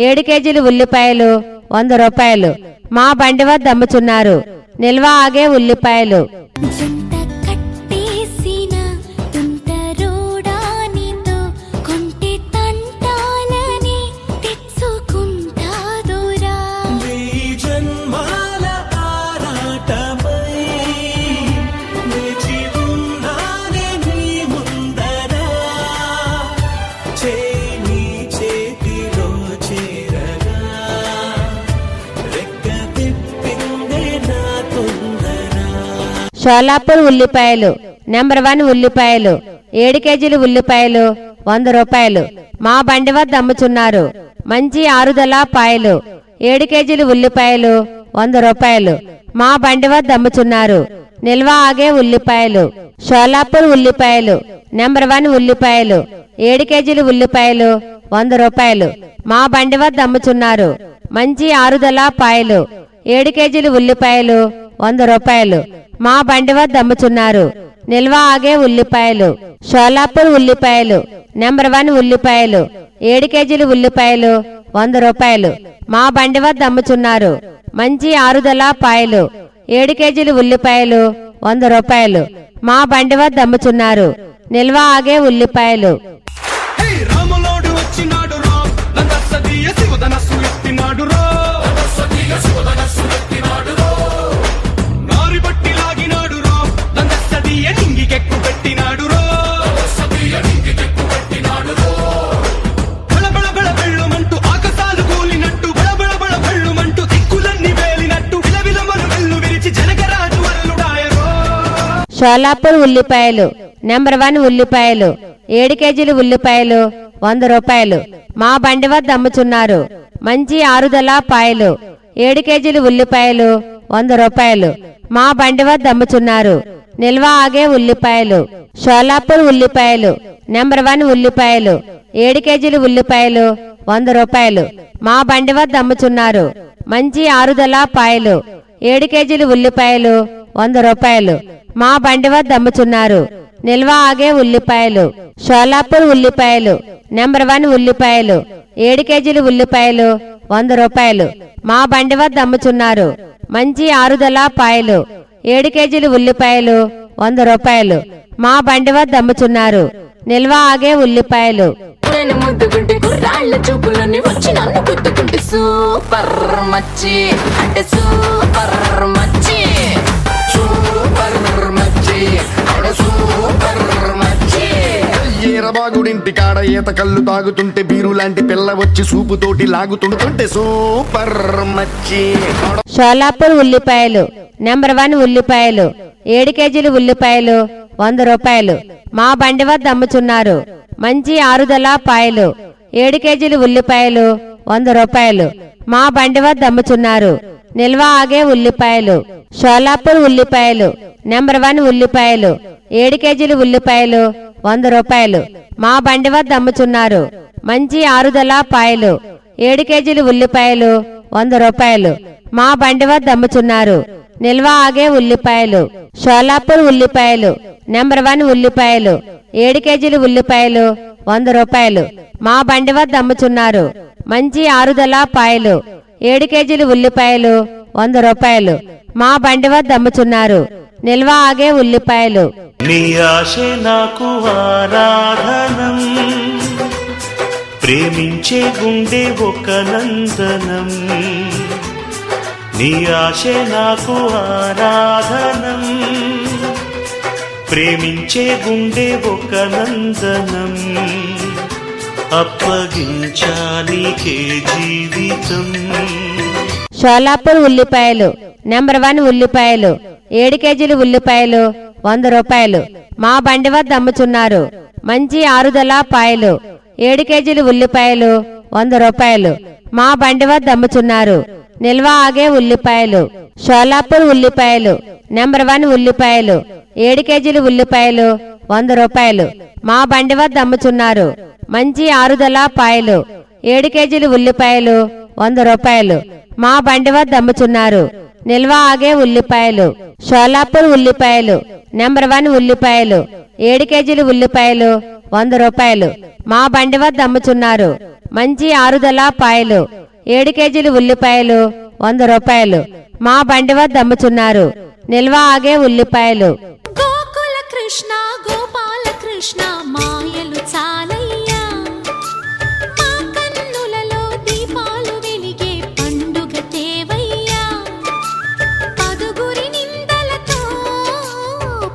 7 కేజీలు ఉల్లిపాయలు 100 రూపాయలు. మా బండి వద్ద అమ్ముచున్నారు. నిల్వ ఆగే ఉల్లిపాయలు. జంట కట్టేసిన తుంట రోడానితో కొంటె తంటాలని తెచ్చుకుంటాదురా జన్మాల ఆరాటమై వేచి ఉన్నానే నీ ముందర చేయి చేతిలో చేరగా రెక్క తిప్పిందే నా తొందర. షోలాపూర్ ఉల్లిపాయలు నెంబర్ 1 ఉల్లిపాయలు 7 కేజీలు ఉల్లిపాయలు 100 రూపాయలు. మా బండి వద్ద అమ్ముచున్నారు. మంచి ఆరుదల పాయలు 7 కేజీలు ఉల్లిపాయలు 100 రూపాయలు. మా బండి వద్ద అమ్ముచున్నారు. నిల్వ ఆగే ఉల్లిపాయలు. షోలాపూర్ ఉల్లిపాయలు నెంబర్ 1 ఉల్లిపాయలు 7 కేజీలు ఉల్లిపాయలు 100 రూపాయలు. మా బండి వద్ద అమ్ముచున్నారు. మంచి ఆరుదల పాయలు 7 కేజీలు ఉల్లిపాయలు 100 రూపాయలు. మా బండి వద్ద అమ్ముచున్నారు. నిల్వ ఆగే ఉల్లిపాయలు. షోలాపూర్ ఉల్లిపాయలు నెంబర్ 1 ఉల్లిపాయలు 7 కేజీలు ఉల్లిపాయలు 100 రూపాయలు. మా బండి వద్ద అమ్ముచున్నారు. మంచి ఆరుదల పాయలు 7 కేజీలు ఉల్లిపాయలు 100 రూపాయలు. మా బండి వద్ద అమ్ముచున్నారు. నిల్వ ఆగే ఉల్లిపాయలు. హే రాములోడు వచ్చినాడు రో నందసదీయ శివధనస్సు ఎత్తినాడు రో నారి బట్టి లాగినాడు రో నందసదీయ నింగికెక్కు పెట్టినాడు రో బళబళ బళ బెళ్ళుమంటూ ఆకాశాలు కూలినట్టు బళబళ బళ బెళ్ళుమంటూ దిక్కులన్నీ వేలినట్టు విలవిలమలు వెల్లు విరిచి జనకరాజు వల్లుడాయరో. షోలాపూర్ ఉల్లిపాయలు నెంబర్ 1 ఉల్లిపాయలు 7 కేజీలు ఉల్లిపాయలు 100 రూపాయలు. మా బండి వద్ద అమ్ముచున్నారు. మంచి ఆరుదల పాయలు 7 కేజీలు ఉల్లిపాయలు 100 రూపాయలు. మా బండి వద్ద అమ్ముచున్నారు. నిల్వ ఆగే ఉల్లిపాయలు. షోలాపూర్ ఉల్లిపాయలు నెంబర్ 1 ఉల్లిపాయలు 7 కేజీలు ఉల్లిపాయలు 100 రూపాయలు. మా బండి వద్ద అమ్ముచున్నారు. మంచి ఆరుదల పాయలు 7 కేజీలు ఉల్లిపాయలు 100 రూపాయలు. మా బండి వద్ద అమ్ముచున్నారు. నిల్వ ఆగే ఉల్లిపాయలు. షోలాపూర్ ఉల్లిపాయలు నెంబర్ 1 ఉల్లిపాయలు 7 కేజీలు ఉల్లిపాయలు 100 రూపాయలు. మా బండి వద్ద అమ్ముచున్నారు. మంచి ఆరుదల పాయలు 7 కేజీలు ఉల్లిపాయలు 100 రూపాయలు. మా బండి వద్ద అమ్ముచున్నారు. నిల్వ ఆగే ఉల్లిపాయలు. నేను ముద్దుకుంటే కుర్రాళ్ళ చూపులన్నీ వచ్చి నన్ను గుద్దుకుంటే సూపర్ మచ్చి అంటే సూపర్ మచ్చి సూపర్ మచ్చి అంటే సూపర్ మచ్చి. ఈరబాగుడింటి గుడింటి కాడ ఈత కళ్ళు తాగుతుంటే బీరు లాంటి పిల్ల వచ్చి సూపుతోటి లాగుతుంటే సూపర్ మచ్చి. షోలాపూర్ ఉల్లిపాయలు నెంబర్ 1 ఉల్లిపాయలు 7 కేజీలు ఉల్లిపాయలు 100 రూపాయలు. మా బండి వద్ద అమ్ముచున్నారు. మంచి ఆరుదల పాయలు 7 కేజీలు ఉల్లిపాయలు 100 రూపాయలు. మా బండి వద్ద అమ్ముచున్నారు. నిల్వ ఆగే ఉల్లిపాయలు. షోలాపూర్ ఉల్లిపాయలు నెంబర్ 1 ఉల్లిపాయలు 7 కేజీలు ఉల్లిపాయలు 100 రూపాయలు. మా బండి వద్ద అమ్ముచున్నారు. మంచి ఆరుదల పాయలు 7 కేజీలు ఉల్లిపాయలు 100 రూపాయలు. మా బండి వద్ద అమ్ముచున్నారు. నిల్వ ఆగే ఉల్లిపాయలు. షోలాపూర్ ఉల్లిపాయలు నెంబర్ 1 ఉల్లిపాయలు 7 కేజీలు ఉల్లిపాయలు 100 రూపాయలు. మా బండి వద్ద అమ్ముచున్నారు. మంచి ఆరుదల పాయలు 7 కేజీలు ఉల్లిపాయలు 100 రూపాయలు. మా బండి వద్ద అమ్ముచున్నారు. నిల్వ ఆగే ఉల్లిపాయలు. నీ ఆశే నాకు ఆరాధనం, ప్రేమించే గుండె ఒక నందనం. నీ ఆశే నాకు ఆరాధనం, ప్రేమించే గుండె ఒక నందనం. అప్పగించానికే జీవితం. షోలాపూర్ ఉల్లిపాయలు నెంబర్ 1 ఉల్లిపాయలు 7 కేజీలు ఉల్లిపాయలు 100 రూపాయలు. మా బండి వద్ద అమ్ముచున్నారు. మంచి ఆరుదల పాయలు 7 కేజీలు ఉల్లిపాయలు 100 రూపాయలు. మా బండి వద్ద అమ్ముచున్నారు. నిల్వ ఆగే ఉల్లిపాయలు. షోలాపూర్ ఉల్లిపాయలు నెంబర్ 1 ఉల్లిపాయలు 7 కేజీలు ఉల్లిపాయలు 100 రూపాయలు. మా బండి వద్ద అమ్ముచున్నారు. మంచి ఆరుదల పాయలు 7 కేజీలు ఉల్లిపాయలు 100 రూపాయలు. మా బండి వద్ద అమ్ముచున్నారు. నిల్వ ఆగే ఉల్లిపాయలు. షోలాపూర్ ఉల్లిపాయలు నెంబర్ 1 ఉల్లిపాయలు 7 కేజీలు ఉల్లిపాయలు 100 రూపాయలు. మా బండి వద్ద అమ్ముచున్నారు. మంచి ఆరుదల పాయలు 7 కేజీలు ఉల్లిపాయలు 100 రూపాయలు. మా బండి వద్ద అమ్ముచున్నారు. నిల్వ ఆగే ఉల్లిపాయలు. గోకుల కృష్ణ గోపాల కృష్ణ మాయలు చాలయ్యా, మా కన్నులలో దీపాలు వెలిగే పండుగ తేవయ్యా. పదుగురి నిందలతో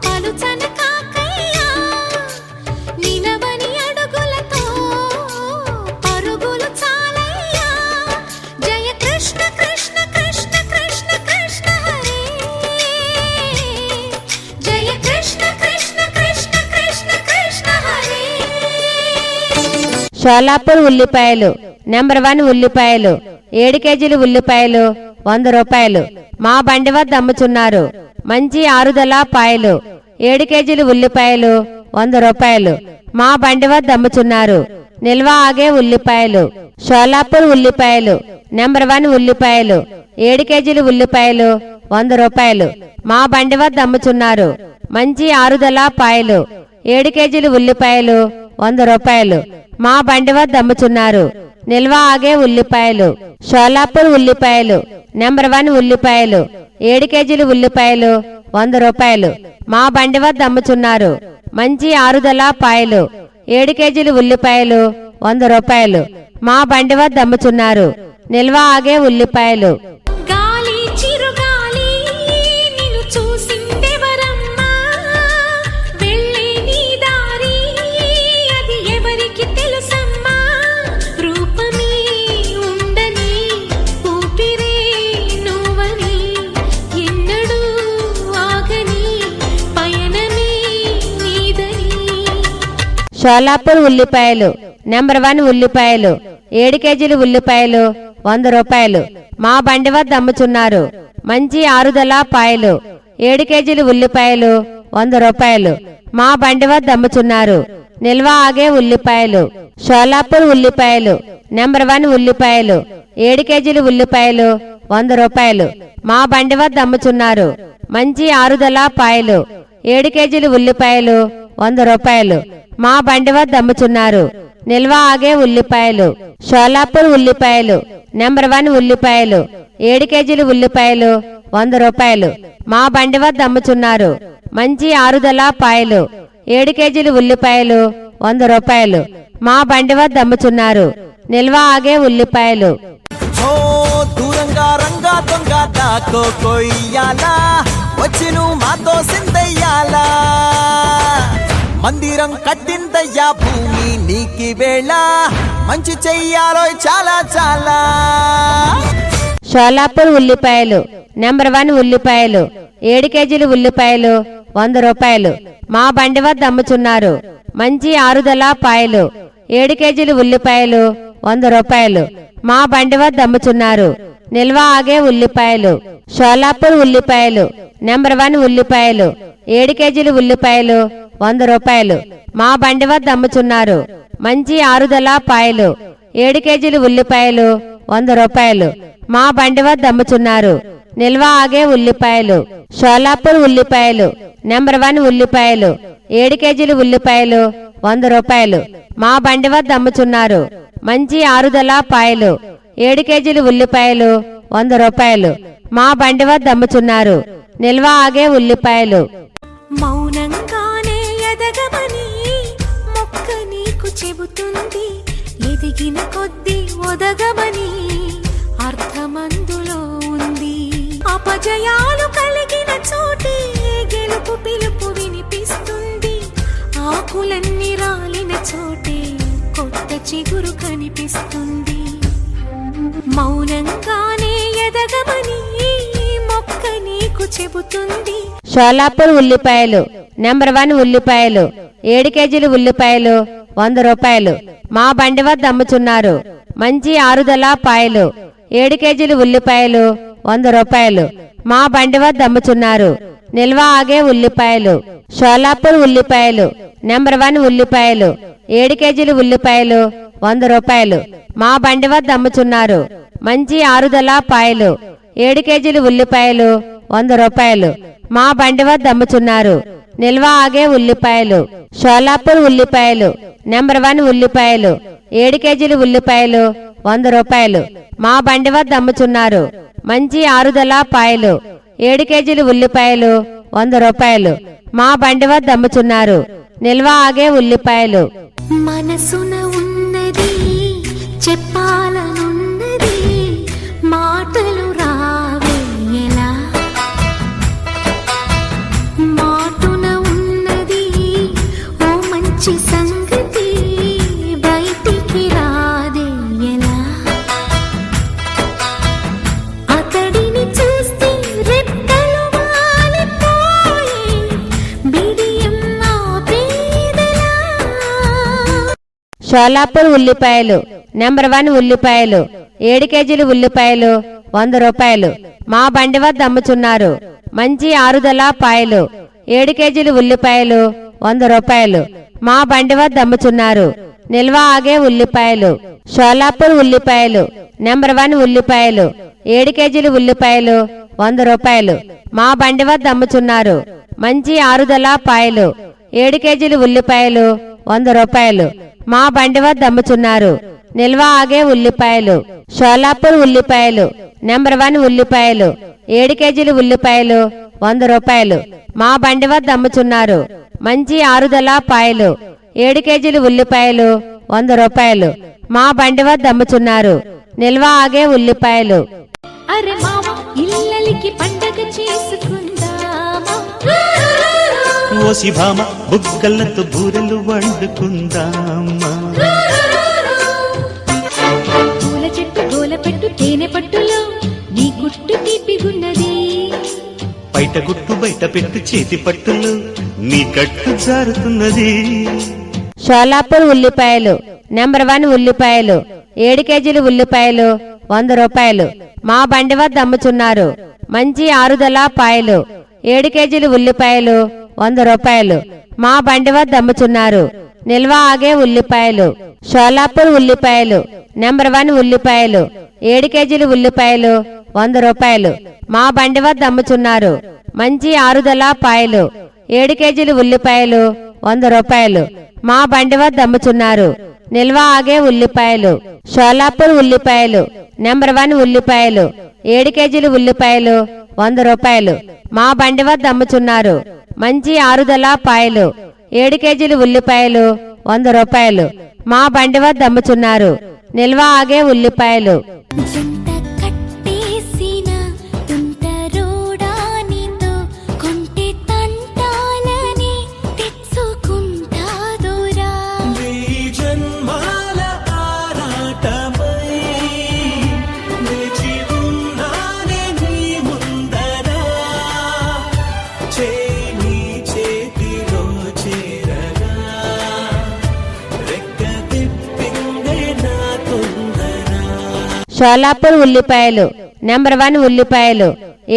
పలుచన కాకయ్యా, నిలవని అడుగులతో పరుగులు చాలయ్యా. జయ కృష్ణ కృష్ణ కృష్ణ కృష్ణ కృష్ణ హరే, జయ కృష్ణ కృష్ణ కృష్ణ కృష్ణ కృష్ణ హరే. షోలాపూర్ ఉల్లిపాయలు నెంబర్ 1 ఉల్లిపాయలు 7 కేజీలు ఉల్లిపాయలు 100 రూపాయలు. మా బండి వద్ద అమ్ముచున్నారు. మంచి ఆరుదల పాయలు 7 కేజీలు ఉల్లిపాయలు 100 రూపాయలు. మా బండి వద్ద అమ్ముచున్నారు. నిల్వ ఆగే ఉల్లిపాయలు. షోలాపూర్ ఉల్లిపాయలు నెంబర్ 1 ఉల్లిపాయలు 7 కేజీలు ఉల్లిపాయలు 100 రూపాయలు. మా బండి వద్ద అమ్ముచున్నారు. మంచి ఆరుదల పాయలు 7 కేజీలు ఉల్లిపాయలు 100 రూపాయలు. మా బండి వద్ద అమ్ముచున్నారు. నిల్వ ఆగే ఉల్లిపాయలు. షోలాపూర్ ఉల్లిపాయలు నెంబర్ 1 ఉల్లిపాయలు 7 కేజీలు ఉల్లిపాయలు 100 రూపాయలు. మా బండి వద్ద అమ్ముచున్నారు. మంచి ఆరుదల పాయలు 7 కేజీలు ఉల్లిపాయలు 100 రూపాయలు. మా బండి వద్ద అమ్ముచున్నారు. నిల్వ ఆగే ఉల్లిపాయలు. గాలి చిరుగాలి నిన్ను చూసిందెవరమ్మా, వెళ్ళే నీ దారి అది ఎవరికి తెలుసమ్మా. రూపమే ఉండని ఊపిరే నువ్వని, ఎన్నడూ ఆగని పయనమే నీదని. షోలాపూర్ ఉల్లిపాయలు నెంబర్ 1 ఉల్లిపాయలు 7 కేజీలు ఉల్లిపాయలు 100 రూపాయలు. మా బండి వద్ద అమ్ముచున్నారు. మంచి ఆరుదల పాయలు 7 కేజీలు ఉల్లిపాయలు 100 రూపాయలు. మా బండి వద్ద అమ్ముచున్నారు. నిల్వ ఆగే ఉల్లిపాయలు. షోలాపూర్ ఉల్లిపాయలు నెంబర్ 1 ఉల్లిపాయలు 7 కేజీలు ఉల్లిపాయలు 100 రూపాయలు. మా బండి వద్ద అమ్ముచున్నారు. మంచి ఆరుదల పాయలు 7 కేజీలు ఉల్లిపాయలు 100 రూపాయలు. మా బండి వద్ద అమ్ముచున్నారు. నిల్వ ఆగే ఉల్లిపాయలు. షోలాపూర్ ఉల్లిపాయలు నెంబర్ 1 ఉల్లిపాయలు 7 కేజీలు ఉల్లిపాయలు 100 రూపాయలు. మా బండి వద్ద అమ్ముచున్నారు. మంచి ఆరుదల పాయలు 7 కేజీలు ఉల్లిపాయలు 100 రూపాయలు. మా బండి వద్ద అమ్ముచున్నారు. నిల్వ ఆగే ఉల్లిపాయలు. ఓ దూరంగా రంగా దొంగ దాకో కొయ్యాలా, వచ్చి నువ్వు మాతో సిందయ్యాలా. మందిరం కట్టి పుట్టిందయ్యా భూమి నీకి వేళ మంచి చెయ్యాలోయ్ చాలా చాలా. షోలాపూర్ ఉల్లిపాయలు నెంబర్ 1 ఉల్లిపాయలు 7 కేజీలు ఉల్లిపాయలు 100 రూపాయలు. మా బండి వద్ద అమ్ముచున్నారు. మంచి ఆరుదల పాయలు 7 కేజీలు ఉల్లిపాయలు 100 రూపాయలు. మా బండి వద్ద అమ్ముచున్నారు. నిల్వ ఆగే ఉల్లిపాయలు. షోలాపూర్ ఉల్లిపాయలు నెంబర్ 1 ఉల్లిపాయలు 7 కేజీలు ఉల్లిపాయలు 100 రూపాయలు. మా బండి వద్ద అమ్ముచున్నారు. మంచి ఆరుదల పాయలు 7 కేజీలు ఉల్లిపాయలు 100 రూపాయలు. మా బండి వద్ద అమ్ముచున్నారు. నిల్వ ఆగే ఉల్లిపాయలు. షోలాపూర్ ఉల్లిపాయలు నెంబర్ 1 ఉల్లిపాయలు 7 కేజీలు ఉల్లిపాయలు 100 రూపాయలు. మా బండి వద్ద అమ్ముచున్నారు. మంచి ఆరుదల పాయలు 7 కేజీలు ఉల్లిపాయలు 100 రూపాయలు. మా బండి వద్ద అమ్ముచున్నారు. నిల్వ ఆగే ఉల్లిపాయలు. మౌనంగానే ఎదగమని మొక్క నీకు చెబుతుంది. ఎదిగిన కొద్దీ ఒదగమని అర్థమందులో ఉంది. అపజయాలు కలిగిన చోటే గెలుపు పిలుపు వినిపిస్తుంది. ఆకులన్నీ రాలిన చోటే కొత్త చిగురు కనిపిస్తుంది. మౌనంగానే ఎదగమని మొక్క నీకు చెబుతుంది. షోలాపూర్ ఉల్లిపాయలు నెంబర్ 1 ఉల్లిపాయలు 7 కేజీలు ఉల్లిపాయలు 100 రూపాయలు. మా బండి వద్ద అమ్ముచున్నారు. మంచి ఆరుదల పాయలు 7 కేజీలు ఉల్లిపాయలు 100 రూపాయలు. మా బండి వద్ద అమ్ముచున్నారు. నిల్వ ఆగే ఉల్లిపాయలు. షోలాపూర్ ఉల్లిపాయలు నెంబర్ 1 ఉల్లిపాయలు 7 కేజీలు ఉల్లిపాయలు 100 రూపాయలు. మా బండి వద్ద అమ్ముచున్నారు. మంచి ఆరుదల పాయలు 7 కేజీలు ఉల్లిపాయలు 100 రూపాయలు. మా బండి వద్ద అమ్ముచున్నారు. నిల్వ ఆగే ఉల్లిపాయలు. షోలాపూర్ ఉల్లిపాయలు నెంబర్ 1 ఉల్లిపాయలు 7 కేజీలు ఉల్లిపాయలు 100 రూపాయలు. మా బండి వద్ద అమ్ముచున్నారు. మంచి ఆరుదల పాయలు 7 కేజీలు ఉల్లిపాయలు 100 రూపాయలు. మా బండి వద్ద అమ్ముచున్నారు. నిల్వ ఆగే ఉల్లిపాయలు. మనసున ఉన్నది చెప్పాలనున్నది మాటలు రావే ఎలా. మాటున ఉన్నది ఓ మంచి సంగతి బయటికి రాదే ఎలా. అతడిని చూస్తే రెక్కలు వాలిపోయే బిడియం ఆపేదెలా. షోలాపూర్ ఉల్లిపాయలు నెంబర్ 1 ఉల్లిపాయలు 7 కేజీలు ఉల్లిపాయలు 100 రూపాయలు. మా బండి వద్ద అమ్ముచున్నారు. మంచి ఆరుదల పాయలు 7 కేజీలు ఉల్లిపాయలు 100 రూపాయలు. మా బండి వద్ద అమ్ముచున్నారు. నిల్వ ఆగే ఉల్లిపాయలు. షోలాపూర్ ఉల్లిపాయలు నెంబర్ 1 ఉల్లిపాయలు 7 కేజీలు ఉల్లిపాయలు 100 రూపాయలు. మా బండి వద్ద అమ్ముచున్నారు. మంచి ఆరుదల పాయలు 7 కేజీలు ఉల్లిపాయలు 100 రూపాయలు. మా బండి వద్ద అమ్ముచున్నారు. నిల్వ ఆగే ఉల్లిపాయలు. షోలాపూర్ ఉల్లిపాయలు నెంబర్ 1 ఉల్లిపాయలు 7 కేజీలు ఉల్లిపాయలు 100 రూపాయలు. మా బండి వద్ద అమ్ముచున్నారు. మంచి ఆరుదల పాయలు 7 కేజీలు ఉల్లిపాయలు 100 రూపాయలు. మా బండి వద్ద అమ్ముచున్నారు. నిల్వ ఆగే ఉల్లిపాయలు. అరే మామ ఇల్లలికి పండగ చేసుకుందామా. ఓసి భామ బుగ్గలతో బూరెలు వండుకుందామా. పూల చెట్టు గోల పెట్టు తేనె పట్టులో నీ గుట్టు తీపిగున్నది. బయట గుట్టు బయట పెట్టు చేతి పట్టులు నీ కట్టు జారుతున్నది. షోలాపూర్ ఉల్లిపాయలు నెంబర్ 1 ఉల్లిపాయలు 7 కేజీలు ఉల్లిపాయలు 100 రూపాయలు. మా బండి వద్ద అమ్ముచున్నారు. మంచి ఆరుదల పాయలు 7 కేజీలు ఉల్లిపాయలు 100 రూపాయలు. మా బండి వద్ద అమ్ముచున్నారు. నిల్వ ఆగే ఉల్లిపాయలు. షోలాపూర్ ఉల్లిపాయలు నెంబర్ 1 ఉల్లిపాయలు 7 కేజీలు ఉల్లిపాయలు 100 రూపాయలు. మా బండి వద్ద అమ్ముచున్నారు. మంచి ఆరుదల పాయలు 7 కేజీలు ఉల్లిపాయలు 100 రూపాయలు. మా బండి వద్ద అమ్ముచున్నారు. నిల్వ ఆగే ఉల్లిపాయలు. షోలాపూర్ ఉల్లిపాయలు నెంబర్ 1 ఉల్లిపాయలు 7 కేజీలు ఉల్లిపాయలు 100 రూపాయలు. మా బండి వద్ద అమ్ముచున్నారు. మంచి ఆరుదల పాయలు 7 కేజీలు ఉల్లిపాయలు 100 రూపాయలు. మా బండి వద్ద అమ్ముచున్నారు. నిల్వ ఆగే ఉల్లిపాయలు. జంట కట్టేసిన తుంట రోడానితో కొంటె తంటాలని తెచ్చుకుంటాదురా. షోలాపూర్ ఉల్లిపాయలు నెంబర్ 1 ఉల్లిపాయలు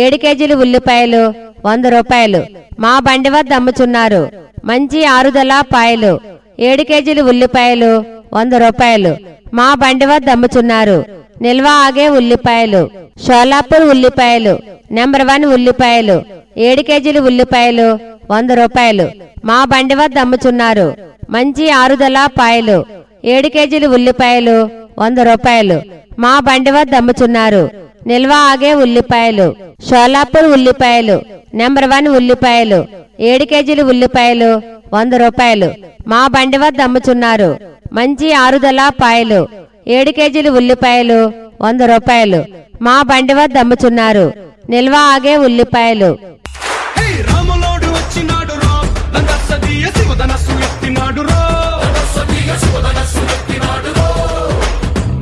7 కేజీలు ఉల్లిపాయలు 100 రూపాయలు మా బండి వద్ద అమ్ముచున్నారు. మంచి ఆరుదల పాయలు 7 కేజీలు ఉల్లిపాయలు 100 రూపాయలు మా బండి వద్ద అమ్ముచున్నారు. నిల్వ ఆగే ఉల్లిపాయలు షోలాపూర్ ఉల్లిపాయలు నెంబర్ 1 ఉల్లిపాయలు 7 కేజీలు ఉల్లిపాయలు 100 రూపాయలు మా బండి వద్ద అమ్ముచున్నారు. మంచి ఆరుదల పాయలు 7 కేజీలు ఉల్లిపాయలు 100 రూపాయలు మా బండి వద్ద అమ్ముచున్నారు. నిల్వ ఆగే ఉల్లిపాయలు షోలాపూర్ ఉల్లిపాయలు నెంబర్ 1 ఉల్లిపాయలు 7 కేజీలు ఉల్లిపాయలు 100 రూపాయలు మా బండి వద్ద అమ్ముచున్నారు. మంచి ఆరుదల పాయలు 7 కేజీలు ఉల్లిపాయలు 100 రూపాయలు మా బండి వద్ద అమ్ముచున్నారు. నిల్వ ఆగే ఉల్లిపాయలు. హే రాములోడు వచ్చినాడు రో నందసదీయ శివధనస్సు ఎత్తినాడు రో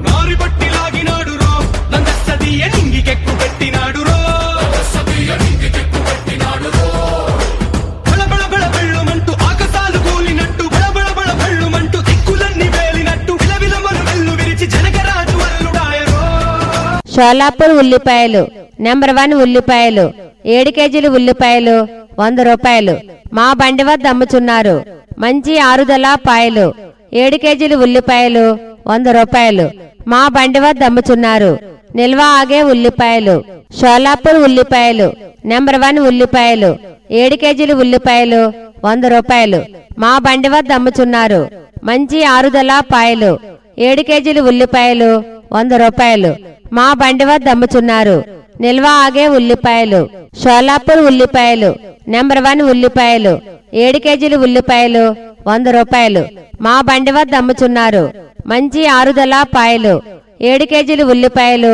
నారి బట్టి లాగినాడు రో నందసదీయ నింగికెక్కు పెట్టినాడు రో బళబళ బళ బెళ్ళుమంటూ ఆకాశాలు కూలినట్టు బళబళ బళ బెళ్ళుమంటూ దిక్కులన్నీ వేలినట్టు విలవిలమలు వెల్లు విరిచి జనకరాజు అల్లుడాయరో షోలాపూర్ ఉల్లిపాయలు నెంబర్ 1 ఉల్లిపాయలు 7 కేజీలు ఉల్లిపాయలు 100 రూపాయలు మా బండి వద్ద అమ్ముచున్నారు. మంచి ఆరుదల పాయలు 7 కేజీలు ఉల్లిపాయలు 100 రూపాయలు మా బండి వద్ద అమ్ముచున్నారు. నిల్వ ఆగే ఉల్లిపాయలు షోలాపూర్ ఉల్లిపాయలు నెంబర్ 1 ఉల్లిపాయలు 7 కేజీలు ఉల్లిపాయలు 100 రూపాయలు మా బండి వద్ద అమ్ముచున్నారు. మంచి ఆరుదల పాయలు 7 కేజీలు ఉల్లిపాయలు 100 రూపాయలు మా బండి వద్ద అమ్ముచున్నారు. నిల్వ ఆగే ఉల్లిపాయలు షోలాపూర్ ఉల్లిపాయలు నెంబర్ 1 ఉల్లిపాయలు 7 కేజీలు ఉల్లిపాయలు 100 రూపాయలు మా బండి వద్ద అమ్ముచున్నారు. మంచి ఆరుదల పాయలు 7 కేజీలు ఉల్లిపాయలు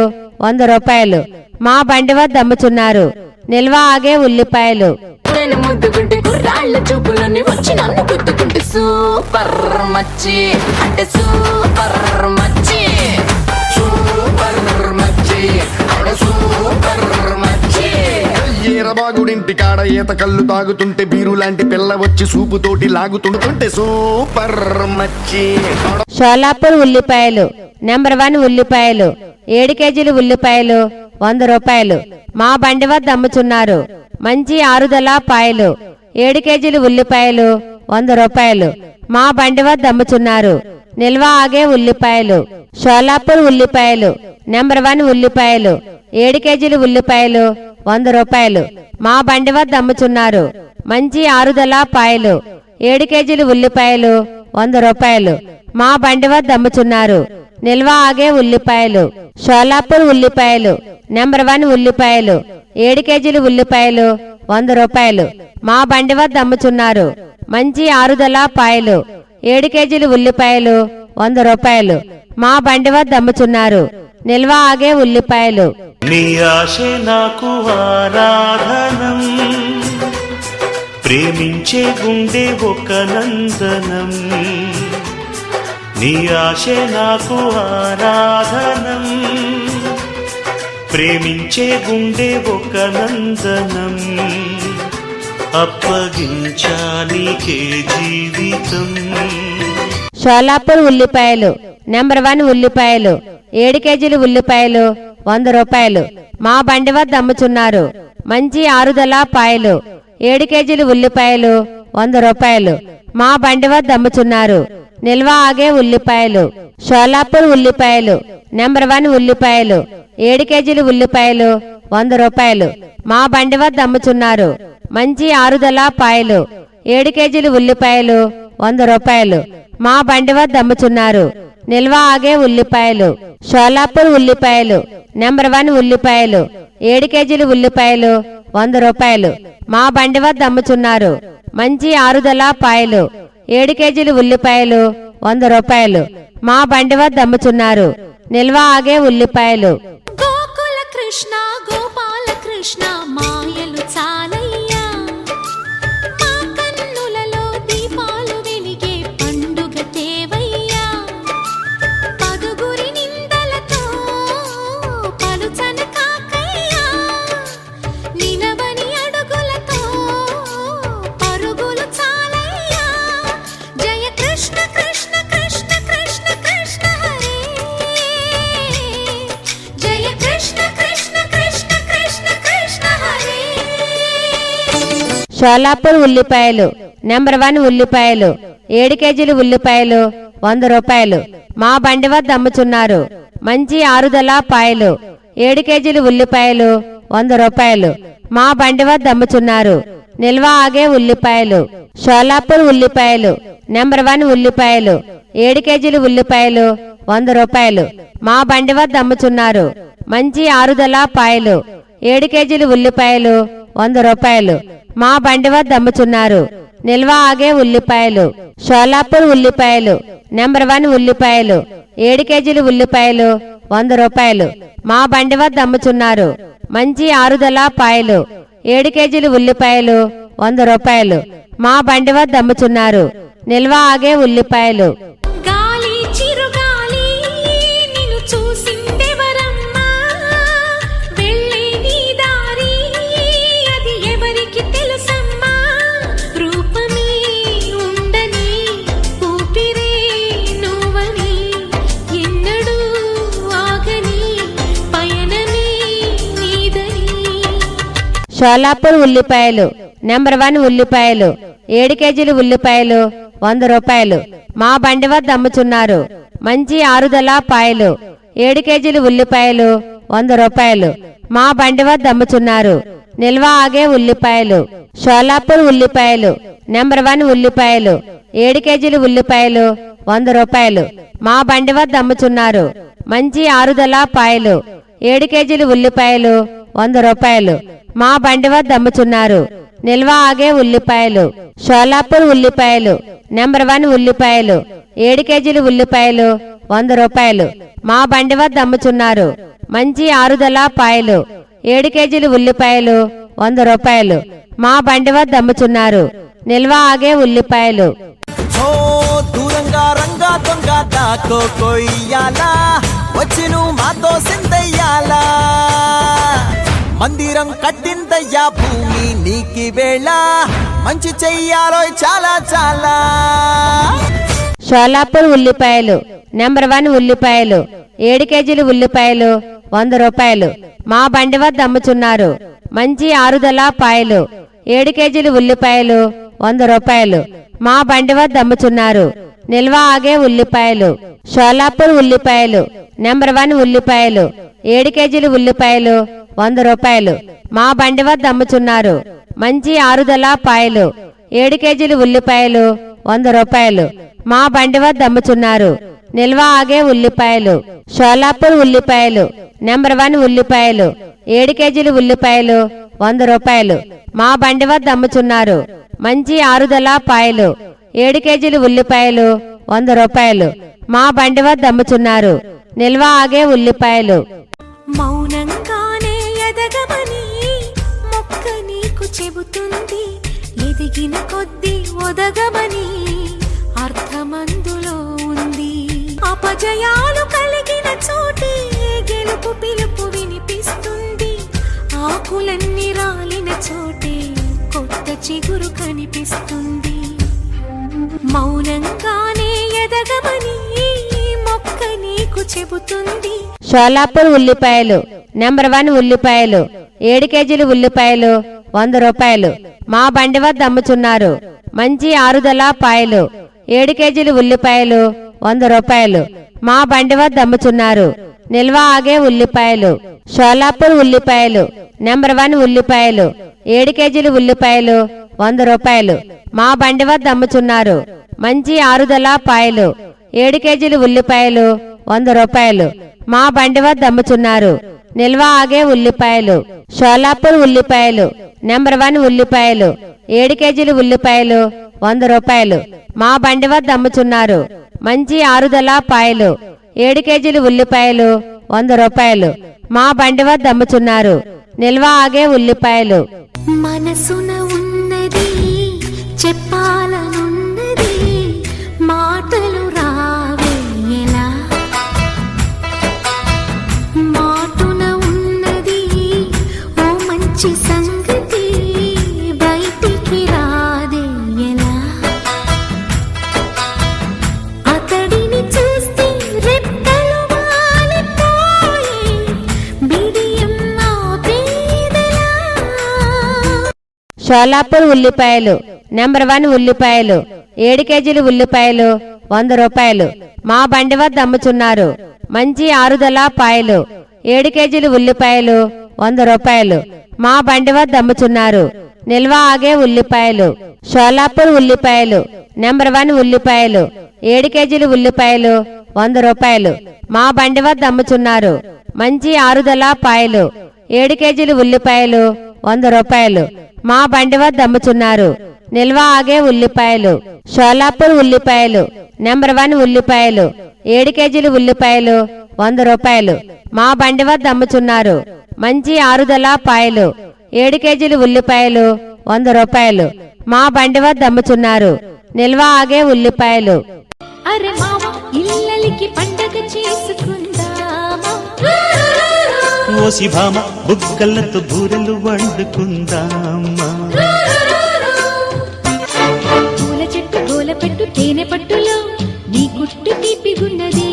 100 రూపాయలు మా బండి వద్ద అమ్ముచున్నారు. నిల్వ ఆగే ఉల్లిపాయలు. నేను ముద్దుకుంటే కుర్రాళ్ళ చూపులన్నీ వచ్చి నన్ను గుద్దుకుంటే సూపర్ మచ్చి అంటే సూపర్ మచ్చి సూపర్ మచ్చి అంటే సూపర్ మచ్చి. ఈరబాగుడింటి కాడ ఈత కళ్ళు తాగుతుంటే బీరు లాంటి పిల్ల వచ్చి సూపుతోటి లాగుతుంటే సూపర్ మచ్చి. షోలాపూర్ ఉల్లిపాయలు నెంబర్ 1 ఉల్లిపాయలు 7 కేజీలు ఉల్లిపాయలు 100 రూపాయలు మా బండి వద్ద అమ్ముచున్నారు. మంచి ఆరుదల పాయలు 7 కేజీలు ఉల్లిపాయలు 100 రూపాయలు మా బండి వద్ద అమ్ముచున్నారు. నిల్వ ఆగే ఉల్లిపాయలు షోలాపూర్ ఉల్లిపాయలు నెంబర్ 1 ఉల్లిపాయలు 7 కేజీలు ఉల్లిపాయలు 100 రూపాయలు మా బండి వద్ద అమ్ముచున్నారు. మంచి ఆరుదల పాయలు 7 కేజీలు ఉల్లిపాయలు 100 రూపాయలు మా బండి వద్ద అమ్ముచున్నారు. నిల్వ ఆగే ఉల్లిపాయలు షోలాపూర్ ఉల్లిపాయలు నెంబర్ 1 ఉల్లిపాయలు 7 కేజీలు ఉల్లిపాయలు 100 రూపాయలు మా బండి వద్ద అమ్ముచున్నారు. మంచి ఆరుదల పాయలు 7 కేజీలు ఉల్లిపాయలు 100 రూపాయలు మా బండి వద్ద అమ్ముచున్నారు. నిల్వ ఆగే ఉల్లిపాయలు. నీ ఆశే నాకు ఆరాధనం, ప్రేమించే గుండె ఒక నందనం. నీ ఆశే నాకు ఆరాధనం, ప్రేమించే గుండె ఒక నందనం. అప్పగించానికే జీవితం. షోలాపూర్ ఉల్లిపాయలు నెంబర్ 1 ఉల్లిపాయలు 7 కేజీలు ఉల్లిపాయలు 100 రూపాయలు మా బండి వద్ద అమ్ముచున్నారు. మంచి ఆరుదల పాయలు 7 కేజీలు ఉల్లిపాయలు 100 రూపాయలు మా బండి వద్ద అమ్ముచున్నారు. నిల్వ ఆగే ఉల్లిపాయలు షోలాపూర్ ఉల్లిపాయలు నెంబర్ 1 ఉల్లిపాయలు 7 కేజీలు ఉల్లిపాయలు 100 రూపాయలు మా బండి వద్ద అమ్ముచున్నారు. మంచి ఆరుదల పాయలు 7 కేజీలు ఉల్లిపాయలు 100 రూపాయలు మా బండి వద్ద అమ్ముచున్నారు. నిల్వ ఆగే ఉల్లిపాయలు షోలాపూర్ ఉల్లిపాయలు నెంబర్ 1 ఉల్లిపాయలు 7 కేజీలు ఉల్లిపాయలు 100 రూపాయలు మా బండి వద్ద అమ్ముచున్నారు. మంచి ఆరుదల పాయలు 7 కేజీలు ఉల్లిపాయలు 100 రూపాయలు మా బండి వద్ద అమ్ముచున్నారు. నిల్వ ఆగే ఉల్లిపాయలు. గోకుల కృష్ణ గోపాల కృష్ణ మాయలు చాలయ్యా, మా కన్నులలో దీపాలు వెలిగే పండుగ తేవయ్యా. పదుగురి నిందలతో పలుచన కాకయ్యా, నిలవని అడుగులతో పరుగులు చాలయ్యా. జయ కృష్ణ కృష్ణ కృష్ణ కృష్ణ కృష్ణ హరే, షోలాపూర్ ఉల్లిపాయలు నెంబర్ 1 ఉల్లిపాయలు 7 కేజీలు ఉల్లిపాయలు 100 రూపాయలు మా బండి వద్ద అమ్ముచున్నారు. మంచి ఆరుదల పాయలు 7 కేజీలు ఉల్లిపాయలు 100 రూపాయలు మా బండి వద్ద అమ్ముచున్నారు. నిల్వ ఆగే ఉల్లిపాయలు షోలాపూర్ ఉల్లిపాయలు నెంబర్ 1 ఉల్లిపాయలు 7 కేజీలు ఉల్లిపాయలు 100 రూపాయలు మా బండి వద్ద అమ్ముచున్నారు. మంచి ఆరుదల పాయలు 7 కేజీలు ఉల్లిపాయలు 100 రూపాయలు మా బండి వద్ద అమ్ముచున్నారు. నిల్వ ఆగే ఉల్లిపాయలు షోలాపూర్ ఉల్లిపాయలు నెంబర్ 1 ఉల్లిపాయలు 7 కేజీలు ఉల్లిపాయలు 100 రూపాయలు మా బండి వద్ద అమ్ముచున్నారు. మంచి ఆరుదల పాయలు 7 కేజీలు ఉల్లిపాయలు 100 రూపాయలు మా బండి వద్ద అమ్ముచున్నారు. నిల్వ ఆగే ఉల్లిపాయలు గాలి చిరుగాలి నిన్ను చూసిందెవరమ్మా వెళ్ళే నీ దారి అది ఎవరికి తెలుసమ్మా రూపమే ఉండని ఊపిరే నువ్వని ఎన్నడూ ఆగని పయనమే నీదని షోలాపూర్ ఉల్లిపాయలు నెంబర్ 1 ఉల్లిపాయలు 7 కేజీలు ఉల్లిపాయలు 100 రూపాయలు మా బండి వద్ద అమ్ముచున్నారు. మంచి ఆరుదల పాయలు 7 కేజీలు ఉల్లిపాయలు 100 రూపాయలు మా బండి వద్ద అమ్ముచున్నారు. నిల్వ ఆగే ఉల్లిపాయలు షోలాపూర్ ఉల్లిపాయలు నెంబర్ 1 ఉల్లిపాయలు 7 కేజీలు ఉల్లిపాయలు 100 రూపాయలు మా బండి వద్ద అమ్ముచున్నారు. మంచి ఆరుదల పాయలు 7 కేజీలు ఉల్లిపాయలు 100 రూపాయలు మా బండి వద్ద అమ్ముచున్నారు. నిల్వ ఆగే ఉల్లిపాయలు షోలాపూర్ ఉల్లిపాయలు నెంబర్ 1 ఉల్లిపాయలు 7 కేజీలు ఉల్లిపాయలు 100 రూపాయలు మా బండి వద్ద అమ్ముచున్నారు. మంచి ఆరుదల పాయలు 7 కేజీలు ఉల్లిపాయలు 100 రూపాయలు మా బండి వద్ద అమ్ముచున్నారు. నిల్వ ఆగే ఉల్లిపాయలు ఓ దూరంగా రంగా దొంగ దాకో కొయ్యాలా వచ్చి నువ్వు మాతో సిందయ్యాలా మందిరం కట్టిందయ్యా భూమి నీకి వేళ మంచి చెయ్యాలో చాలా చాలా షోలాపూర్ ఉల్లిపాయలు నెంబర్ 1 ఉల్లిపాయలు 7 కేజీలు ఉల్లిపాయలు 100 రూపాయలు మా బండి వద్ద అమ్ముచున్నారు. మంచి ఆరుదల పాయలు 7 కేజీలు ఉల్లిపాయలు 100 రూపాయలు మా బండి వద్ద అమ్ముచున్నారు. నిల్వ ఆగే ఉల్లిపాయలు షోలాపూర్ ఉల్లిపాయలు నెంబర్ 1 ఉల్లిపాయలు 7 కేజీలు ఉల్లిపాయలు 100 రూపాయలు మా బండి వద్ద అమ్ముచున్నారు. మంచి ఆరుదల పాయలు 7 కేజీలు ఉల్లిపాయలు 100 రూపాయలు మా బండి వద్ద అమ్ముచున్నారు. నిల్వ ఆగే ఉల్లిపాయలు షోలాపూర్ ఉల్లిపాయలు నెంబర్ 1 ఉల్లిపాయలు 7 కేజీలు ఉల్లిపాయలు 100 రూపాయలు మా బండి వద్ద అమ్ముచున్నారు. మంచి ఆరుదల పాయలు 7 కేజీలు ఉల్లిపాయలు 100 రూపాయలు మా బండి వద్ద అమ్ముచున్నారు. నిల్వ ఆగే ఉల్లిపాయలు మౌనంగానే ఎదగమని మొక్క నీకు చెబుతుంది ఎదిగిన కొద్దీ ఒదగమని అర్థమందులో ఉంది అపజయాలు కలిగిన చోటే గెలుపు పిలుపు వినిపిస్తుంది ఆకులన్నీ రాలిన చోటే కొత్త చిగురు కనిపిస్తుంది మౌనంగానే ఎదగమని మొక్క నీకు చెబుతుంది షోలాపూర్ ఉల్లిపాయలు నెంబర్ 1 ఉల్లిపాయలు 7 కేజీలు ఉల్లిపాయలు 100 రూపాయలు మా బండి వద్ద అమ్ముచున్నారు. మంచి ఆరుదల పాయలు 7 కేజీలు ఉల్లిపాయలు 100 రూపాయలు మా బండి వద్ద అమ్ముచున్నారు. నిల్వ ఆగే ఉల్లిపాయలు షోలాపూర్ ఉల్లిపాయలు నెంబర్ 1 ఉల్లిపాయలు 7 కేజీలు ఉల్లిపాయలు 100 రూపాయలు మా బండి వద్ద అమ్ముచున్నారు. మంచి ఆరుదల పాయలు 7 కేజీలు ఉల్లిపాయలు 100 రూపాయలు మా బండి వద్ద అమ్ముచున్నారు. నిల్వ ఆగే ఉల్లిపాయలు షోలాపూర్ ఉల్లిపాయలు నెంబర్ 1 ఉల్లిపాయలు 7 కేజీలు ఉల్లిపాయలు 100 రూపాయలు మా బండి వద్ద అమ్ముచున్నారు. మంచి ఆరుదల పాయలు 7 కేజీలు ఉల్లిపాయలు 100 రూపాయలు మా బండి వద్ద అమ్ముచున్నారు. నిల్వ ఆగే ఉల్లిపాయలు మనసున ఉన్నది చెప్పాలనున్నది మాటలు రావే ఎలా మాటున ఉన్నది ఓ మంచి సంగతి బయటికి రాదే ఎలా అతడిని చూస్తే రెప్పలు వాలిపోయే బిడియం ఆపేదెలా షోలాపూర్ ఉల్లిపాయలు నెంబర్ 1 ఉల్లిపాయలు 7 కేజీలు ఉల్లిపాయలు 100 రూపాయలు మా బండి వద్ద అమ్ముచున్నారు. మంచి ఆరుదల పాయలు 7 కేజీలు ఉల్లిపాయలు 100 రూపాయలు మా బండి వద్ద అమ్ముచున్నారు. నిల్వ ఆగే ఉల్లిపాయలు షోలాపూర్ ఉల్లిపాయలు నెంబర్ 1 ఉల్లిపాయలు 7 కేజీలు ఉల్లిపాయలు 100 రూపాయలు మా బండి వద్ద అమ్ముచున్నారు. మంచి ఆరుదల పాయలు 7 కేజీలు ఉల్లిపాయలు 100 రూపాయలు మా బండి వద్ద అమ్ముచున్నారు. నిల్వ ఆగే ఉల్లిపాయలు షోలాపూర్ ఉల్లిపాయలు నెంబర్ 1 ఉల్లిపాయలు 7 కేజీలు ఉల్లిపాయలు 100 రూపాయలు మా బండి వద్ద అమ్ముచున్నారు. మంచి ఆరుదల పాయలు 7 కేజీలు ఉల్లిపాయలు 100 రూపాయలు మా బండి వద్ద అమ్ముచున్నారు. నిల్వ ఆగే ఉల్లిపాయలు. అరే మామ ఇల్లలికి పండగ చేసుకుందామా ఓసి భామ బుగ్గలతో బూరెలు వండుకుందామా. పూల చెట్టు గోల పెట్టు తేనె పట్టులో నీ గుట్టు తీపిగున్నది.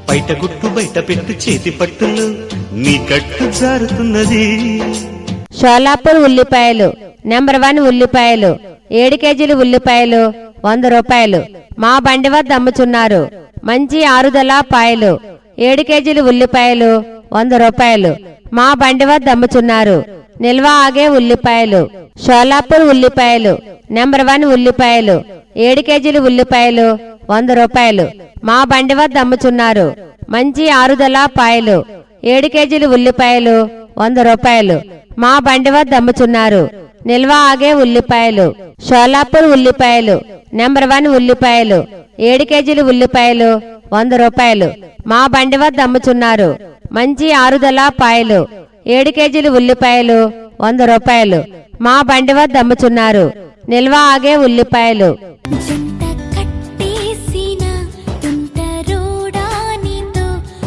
బయట గుట్టు బయట పెట్టు చేతి పట్టులు నీ కట్టు జారుతున్నది. షోలాపూర్ ఉల్లిపాయలు నెంబర్ 1 ఉల్లిపాయలు 7 కేజీలు ఉల్లిపాయలు 100 రూపాయలు మా బండి వద్ద అమ్ముచున్నారు. మంచి ఆరుదల పాయలు 7 కేజీలు ఉల్లిపాయలు 100 రూపాయలు మా బండి వద్ద అమ్ముచున్నారు. నిల్వ ఆగే ఉల్లిపాయలు షోలాపూర్ ఉల్లిపాయలు నెంబర్ 1 ఉల్లిపాయలు 7 కేజీలు ఉల్లిపాయలు 100 రూపాయలు మా బండి వద్ద అమ్ముచున్నారు. మంచి ఆరుదల పాయలు 7 కేజీలు ఉల్లిపాయలు 100 రూపాయలు మా బండి వద్ద అమ్ముచున్నారు. నిల్వ ఆగే ఉల్లిపాయలు షోలాపూర్ ఉల్లిపాయలు నెంబర్ 1 ఉల్లిపాయలు 7 కేజీలు ఉల్లిపాయలు 100 రూపాయలు మా బండి వద్ద అమ్ముచున్నారు. మంచి ఆరుదల పాయలు 7 కేజీలు ఉల్లిపాయలు 100 రూపాయలు మా బండి వద్ద అమ్ముచున్నారు. నిల్వ ఆగే ఉల్లిపాయలు. జంట కట్టేసిన తుంట రోడానితో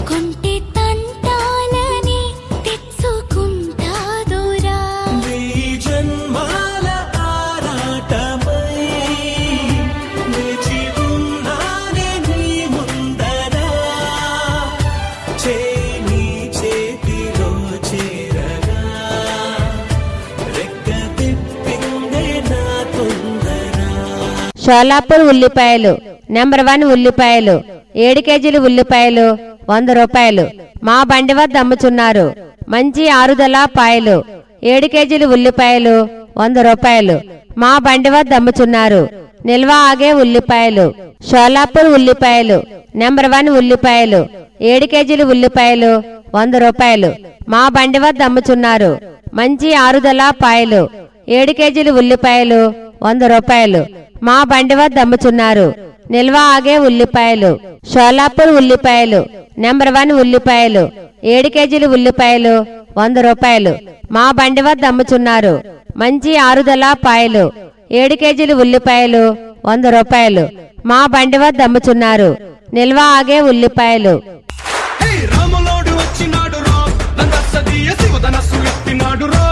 కొంటె తంటాలని తెచ్చుకుంటాదురా. జన్మాల ఆరాటమై వేచి ఉన్నానే నీ ముందర చేయి చేతిలో చేరగా రెక్క తిప్పిందే నా తొందర. షోలాపూర్ ఉల్లిపాయలు నెంబర్ 1 ఉల్లిపాయలు 7 కేజీలు ఉల్లిపాయలు 100 రూపాయలు మా బండి వద్ద అమ్ముచున్నారు. మంచి ఆరుదల పాయలు 7 కేజీలు ఉల్లిపాయలు 100 రూపాయలు మా బండి వద్ద అమ్ముచున్నారు. నిల్వ ఆగే ఉల్లిపాయలు షోలాపూర్ ఉల్లిపాయలు నెంబర్ 1 ఉల్లిపాయలు 7 కేజీలు ఉల్లిపాయలు 100 రూపాయలు మా బండి వద్ద అమ్ముచున్నారు. మంచి ఆరుదల పాయలు 7 కేజీలు ఉల్లిపాయలు 100 రూపాయలు మా బండి వద్ద అమ్ముచున్నారు. నిల్వ ఆగే ఉల్లిపాయలు షోలాపూర్ ఉల్లిపాయలు నెంబర్ 1 ఉల్లిపాయలు 7 కేజీలు ఉల్లిపాయలు 100 రూపాయలు మా బండి వద్ద అమ్ముచున్నారు. మంచి ఆరుదల పాయలు 7 కేజీలు ఉల్లిపాయలు 100 రూపాయలు మా బండి వద్ద అమ్ముచున్నారు. నిల్వ ఆగే ఉల్లిపాయలు. హే రాములోడు వచ్చినాడు రో నందసదీయ శివధనస్సు ఎత్తినాడు రో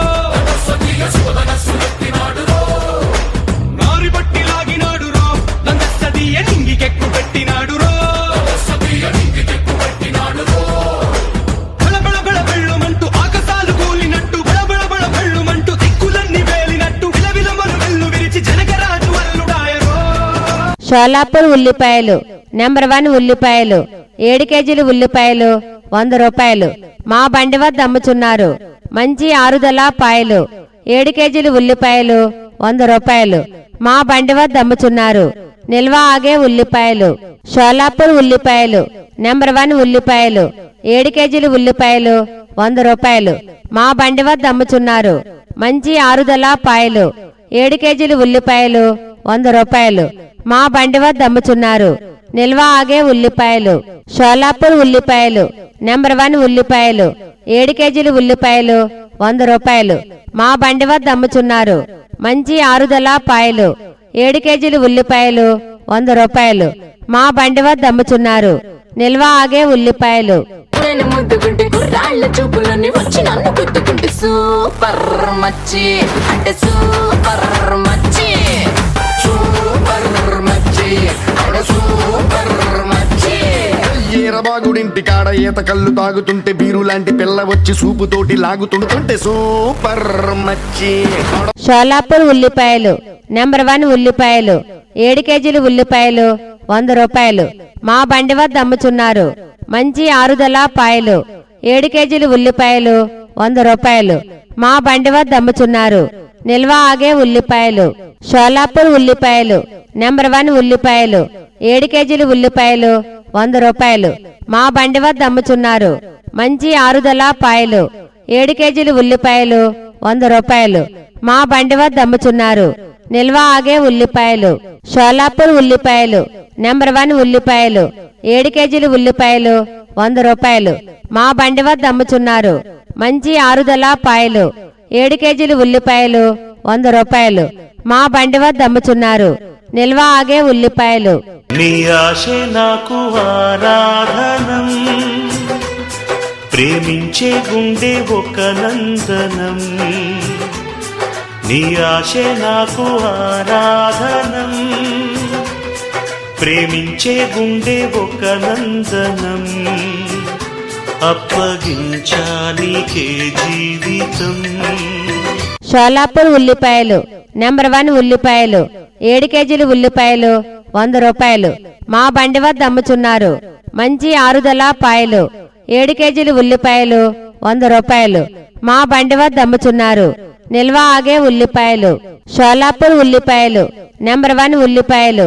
నారి బట్టి లాగినాడు రో నందసదీయ నింగికెక్కు పెట్టినాడు రో బళబళ బళ బెళ్ళుమంటూ ఆకాశాలు కూలినట్టు బళబళ బళ బెళ్ళుమంటూ దిక్కులన్నీ వేలినట్టు విలవిలమలు వెల్లు విరిచి జనకరాజు అల్లుడాయరో. షోలాపూర్ ఉల్లిపాయలు నెంబర్ 1 ఉల్లిపాయలు 7 కేజీలు ఉల్లిపాయలు 100 రూపాయలు మా బండి వద్ద అమ్ముచున్నారు. మంచి ఆరుదల పాయలు 7 కేజీలు ఉల్లిపాయలు 100 రూపాయలు మా బండి వద్ద అమ్ముచున్నారు. నిల్వ ఆగే ఉల్లిపాయలు షోలాపూర్ ఉల్లిపాయలు నెంబర్ 1 ఉల్లిపాయలు 7 కేజీలు ఉల్లిపాయలు 100 రూపాయలు మా బండి వద్ద అమ్ముచున్నారు. మంచి ఆరుదల పాయలు 7 కేజీలు ఉల్లిపాయలు 100 రూపాయలు మా బండి వద్ద అమ్ముచున్నారు. నిల్వ ఆగే ఉల్లిపాయలు షోలాపూర్ ఉల్లిపాయలు నెంబర్ 1 ఉల్లిపాయలు 7 కేజీలు ఉల్లిపాయలు 100 రూపాయలు మా బండి వద్ద అమ్ముచున్నారు. మంచి ఆరుదల పాయలు 7 కేజీలు ఉల్లిపాయలు 100 రూపాయలు మా బండి వద్ద అమ్ముచున్నారు. నిల్వ ఆగే ఉల్లిపాయలు. నేను ముద్దుకుంటే కుర్రాళ్ళ చూపులన్నీ వచ్చి నన్ను గుద్దుకుంటే సూపర్ మచ్చి అంటే సూపర్ మచ్చి సూపర్ మచ్చి అంటే సూపర్ మచ్చి. ఈరబాగుడింటి కాడ ఈత కళ్ళు తాగుతుంటే బీరు లాంటి పిల్ల వచ్చి సూపుతోటి లాగుతుంటే సూపర్ మచ్చి. షోలాపూర్ ఉల్లిపాయలు నెంబర్ 1 ఉల్లిపాయలు 7 కేజీలు ఉల్లిపాయలు 100 రూపాయలు. మా బండి వద్ద అమ్ముచున్నారు. మంచి ఆరుదల పాయలు 7 కేజీలు ఉల్లిపాయలు 100 రూపాయలు. మా బండి వద్ద అమ్ముచున్నారు. నిల్వ ఆగే ఉల్లిపాయలు. షోలాపూర్ ఉల్లిపాయలు నెంబర్ 1 ఉల్లిపాయలు 7 కేజీలు ఉల్లిపాయలు 100 రూపాయలు. మా బండి వద్ద అమ్ముచున్నారు. మంచి ఆరుదల పాయలు 7 కేజీలు ఉల్లిపాయలు 100 రూపాయలు. మా బండి వద్ద అమ్ముచున్నారు. నిల్వ ఆగే ఉల్లిపాయలు. షోలాపూర్ ఉల్లిపాయలు నెంబర్ 1 ఉల్లిపాయలు 7 కేజీలు ఉల్లిపాయలు 100 రూపాయలు. మా బండి వద్ద అమ్ముచున్నారు. మంచి ఆరుదల పాయలు 7 కేజీలు ఉల్లిపాయలు 100 రూపాయలు. మా బండి వద్ద అమ్ముచున్నారు. నిల్వ ఆగే ఉల్లిపాయలు. నీ ఆశే నాకు ఆరాధనం, ప్రేమించే గుండె ఒక నందనం. నీ ఆశే నాకు ఆరాధనం, ప్రేమించే గుండె ఒక నందనం. అప్పగించానికే జీవితం. షోలాపూర్ ఉల్లిపాయలు నెంబర్ 1 ఉల్లిపాయలు 7 కేజీలు ఉల్లిపాయలు 100 రూపాయలు. మా బండి వద్ద అమ్ముచున్నారు. మంచి ఆరుదల పాయలు 7 కేజీలు ఉల్లిపాయలు 100 రూపాయలు. మా బండి వద్ద అమ్ముచున్నారు. నిల్వ ఆగే ఉల్లిపాయలు. షోలాపూర్ ఉల్లిపాయలు నెంబర్ 1 ఉల్లిపాయలు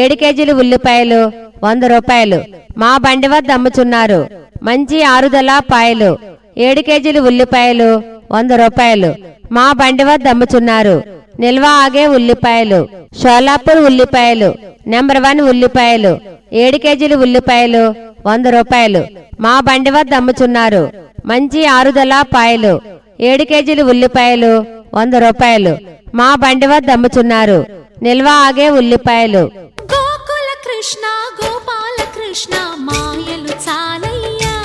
7 కేజీలు ఉల్లిపాయలు 100 రూపాయలు. మా బండి వద్ద అమ్ముచున్నారు. మంచి ఆరుదల పాయలు 7 కేజీలు ఉల్లిపాయలు 100 రూపాయలు. మా బండి వద్ద అమ్ముచున్నారు. నిల్వ ఆగే ఉల్లిపాయలు. షోలాపూర్ ఉల్లిపాయలు నెంబర్ 1 ఉల్లిపాయలు 7 కేజీలు ఉల్లిపాయలు 100 రూపాయలు. మా బండి వద్ద అమ్ముచున్నారు. మంచి ఆరుదల పాయలు 7 కేజీలు ఉల్లిపాయలు 100 రూపాయలు. మా బండి వద్ద అమ్ముచున్నారు. నిల్వ ఆగే ఉల్లిపాయలు. గోకుల కృష్ణ గోపాల కృష్ణ మాయలు చాలయ్యా,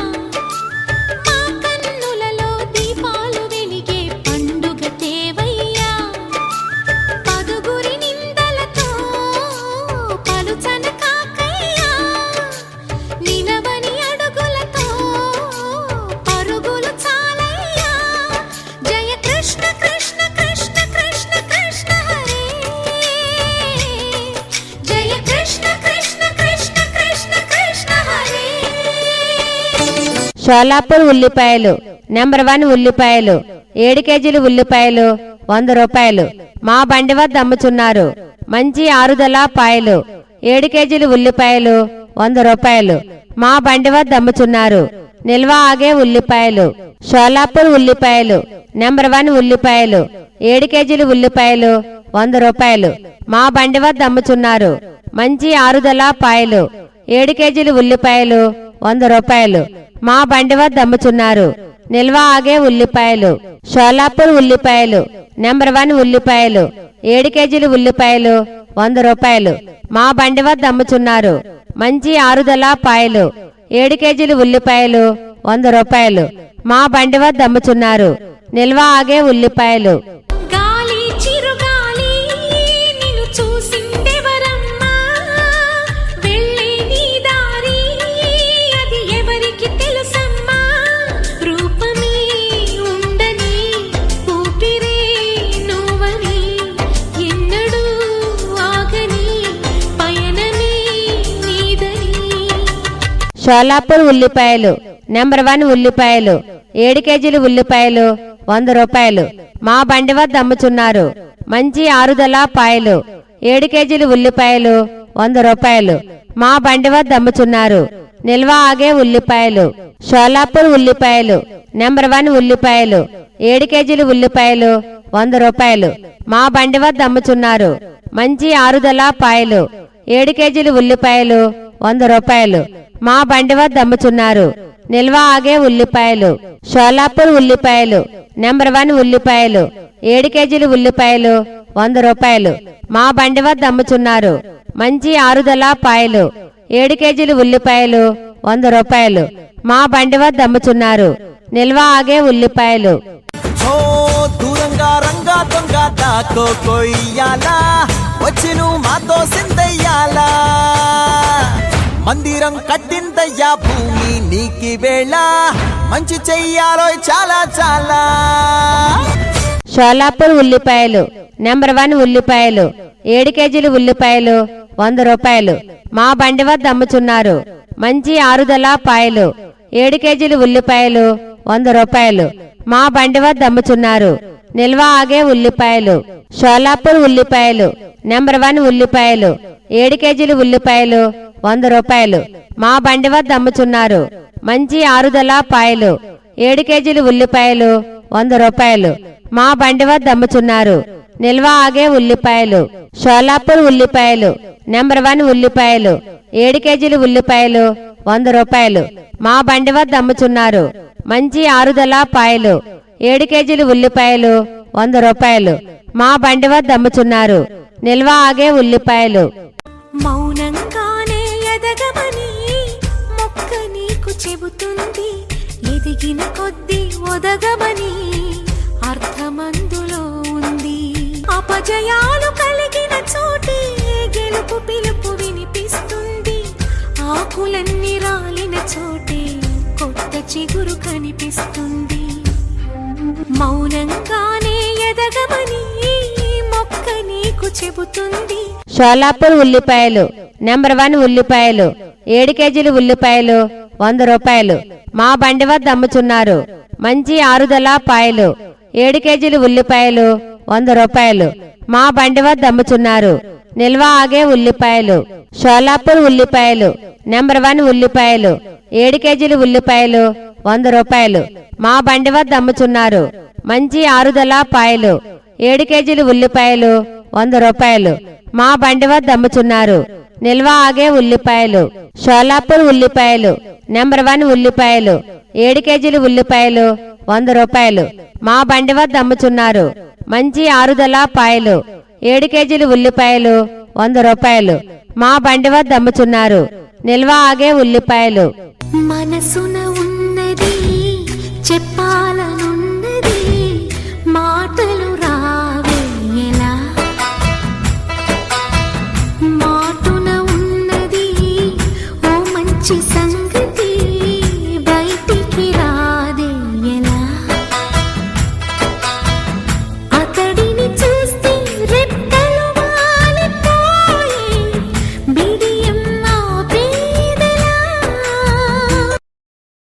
మా కన్నులలో దీపాలు వెలిగే పండుగ తేవయ్యా. పదుగురి నిందలతో పలుచన కాకయ్యా, నిలవని అడుగులతో పరుగులు చాలయ్యా. జయ కృష్ణ కృష్ణ కృష్ణ కృష్ణ కృష్ణ హరే, జయ కృష్ణ కృష్ణ కృష్ణ కృష్ణ కృష్ణ హరే. షోలాపూర్ ఉల్లిపాయలు నెంబర్ 1 ఉల్లిపాయలు 7 కేజీలు ఉల్లిపాయలు 100 రూపాయలు. మా బండి వద్ద అమ్ముచున్నారు. మంచి ఆరుదల పాయలు 7 కేజీలు ఉల్లిపాయలు 100 రూపాయలు. మా బండి వద్ద అమ్ముచున్నారు. నిల్వ ఆగే ఉల్లిపాయలు. షోలాపూర్ ఉల్లిపాయలు నెంబర్ 1 ఉల్లిపాయలు 7 కేజీలు ఉల్లిపాయలు 100 రూపాయలు. మా బండి వద్ద అమ్ముచున్నారు. మంచి ఆరుదల పాయలు 7 కేజీలు ఉల్లిపాయలు 100 రూపాయలు. మా బండి వద్ద అమ్ముచున్నారు. నిల్వ ఆగే ఉల్లిపాయలు. షోలాపూర్ ఉల్లిపాయలు నెంబర్ 1 ఉల్లిపాయలు 7 కేజీలు ఉల్లిపాయలు 100 రూపాయలు. మా బండి వద్ద అమ్ముచున్నారు. మంచి ఆరుదల పాయలు 7 కేజీలు ఉల్లిపాయలు 100 రూపాయలు. మా బండి వద్ద అమ్ముచున్నారు. నిల్వ ఆగే ఉల్లిపాయలు. గాలి చిరుగాలి నిన్ను చూసిందెవరమ్మా, వెళ్ళే నీ దారి అది ఎవరికి తెలుసమ్మా. రూపమే ఉండని ఊపిరే నువ్వని, ఎన్నడూ ఆగని పయనమే నీదని. షోలాపూర్ ఉల్లిపాయలు నెంబర్ 1 ఉల్లిపాయలు 7 కేజీలు ఉల్లిపాయలు 100 రూపాయలు. మా బండి వద్ద అమ్ముచున్నారు. మంచి ఆరుదల పాయలు 7 కేజీలు ఉల్లిపాయలు 100 రూపాయలు. మా బండి వద్ద అమ్ముచున్నారు. నిల్వ ఆగే ఉల్లిపాయలు. షోలాపూర్ ఉల్లిపాయలు నెంబర్ 1 ఉల్లిపాయలు 7 కేజీలు ఉల్లిపాయలు 100 రూపాయలు. మా బండి వద్ద అమ్ముచున్నారు. మంచి ఆరుదల పాయలు 7 కేజీలు ఉల్లిపాయలు 100 రూపాయలు. మా బండి వద్ద అమ్ముచున్నారు. నిల్వ ఆగే ఉల్లిపాయలు. షోలాపూర్ ఉల్లిపాయలు నెంబర్ 1 ఉల్లిపాయలు 7 కేజీలు ఉల్లిపాయలు 100 రూపాయలు. మా బండి వద్ద అమ్ముచున్నారు. మంచి ఆరుదల పాయలు 7 కేజీలు ఉల్లిపాయలు 100 రూపాయలు. మా బండి వద్ద అమ్ముచున్నారు. నిల్వ ఆగే ఉల్లిపాయలు. ఓ దూరంగా రంగా దొంగ దాకో కొయ్యాలా, వచ్చి నువ్వు మాతో సిందయ్యాలా. మందిరం కట్టిందయ్యా భూమి నీకి వేళ మంచి చెయ్యాలోయ్ చాలా చాలా షోలాపూర్ ఉల్లిపాయలు నెంబర్ 1 ఉల్లిపాయలు 7 కేజీలు ఉల్లిపాయలు 100 రూపాయలు మా బండి వద్ద అమ్ముచున్నారు. మంచి ఆరుదల పాయలు 7 కేజీలు ఉల్లిపాయలు 100 రూపాయలు మా బండి వద్ద అమ్ముచున్నారు. నిల్వ ఆగే ఉల్లిపాయలు షోలాపూర్ ఉల్లిపాయలు నెంబర్ 1 ఉల్లిపాయలు 7 కేజీలు ఉల్లిపాయలు 100 రూపాయలు మా బండి వద్ద అమ్ముచున్నారు. మంచి ఆరుదల పాయలు 7 కేజీలు ఉల్లిపాయలు 100 రూపాయలు మా బండి వద్ద అమ్ముచున్నారు. నిల్వ ఆగే ఉల్లిపాయలు షోలాపూర్ ఉల్లిపాయలు నెంబర్ 1 ఉల్లిపాయలు 7 కేజీలు ఉల్లిపాయలు 100 రూపాయలు మా బండి వద్ద అమ్ముచున్నారు. మంచి ఆరుదల పాయలు 7 కేజీలు ఉల్లిపాయలు 100 రూపాయలు మా బండి వద్ద అమ్ముచున్నారు. నిల్వ ఆగే ఉల్లిపాయలు. మౌనంగానే ఎదగమని మొక్క నీకు చెబుతుంది, ఎదిగిన కొద్దీ ఒదగమని అర్థమందులో ఉంది. అపజయాలు కలిగిన చోటే గెలుపు పిలుపు వినిపిస్తుంది, ఆకులన్నీ రాలిన చోటే కొత్త చిగురు కనిపిస్తుంది. మౌనంగానే ఎదగమని మొక్క నీకు చెబుతుంది. షోలాపూర్ ఉల్లిపాయలు నెంబర్ 1 ఉల్లిపాయలు 7 కేజీలు ఉల్లిపాయలు 100 రూపాయలు మా బండి వద్ద అమ్ముచున్నారు. మంచి ఆరుదల పాయలు 7 కేజీలు ఉల్లిపాయలు 100 రూపాయలు మా బండి వద్ద అమ్ముచున్నారు. నిల్వ ఆగే ఉల్లిపాయలు షోలాపూర్ ఉల్లిపాయలు నెంబర్ 1 ఉల్లిపాయలు 7 కేజీలు ఉల్లిపాయలు 100 రూపాయలు మా బండి వద్ద అమ్ముచున్నారు. మంచి ఆరుదల పాయలు 7 కేజీలు ఉల్లిపాయలు 100 రూపాయలు మా బండి వద్ద అమ్ముచున్నారు. నిల్వ ఆగే ఉల్లిపాయలు షోలాపూర్ ఉల్లిపాయలు నెంబర్ 1 ఉల్లిపాయలు 7 కేజీలు ఉల్లిపాయలు 100 రూపాయలు మా బండి వద్ద అమ్ముచున్నారు. మంచి ఆరుదల పాయలు 7 కేజీలు ఉల్లిపాయలు 100 రూపాయలు మా బండి వద్ద అమ్ముచున్నారు. నిల్వ ఆగే ఉల్లిపాయలు. మనసున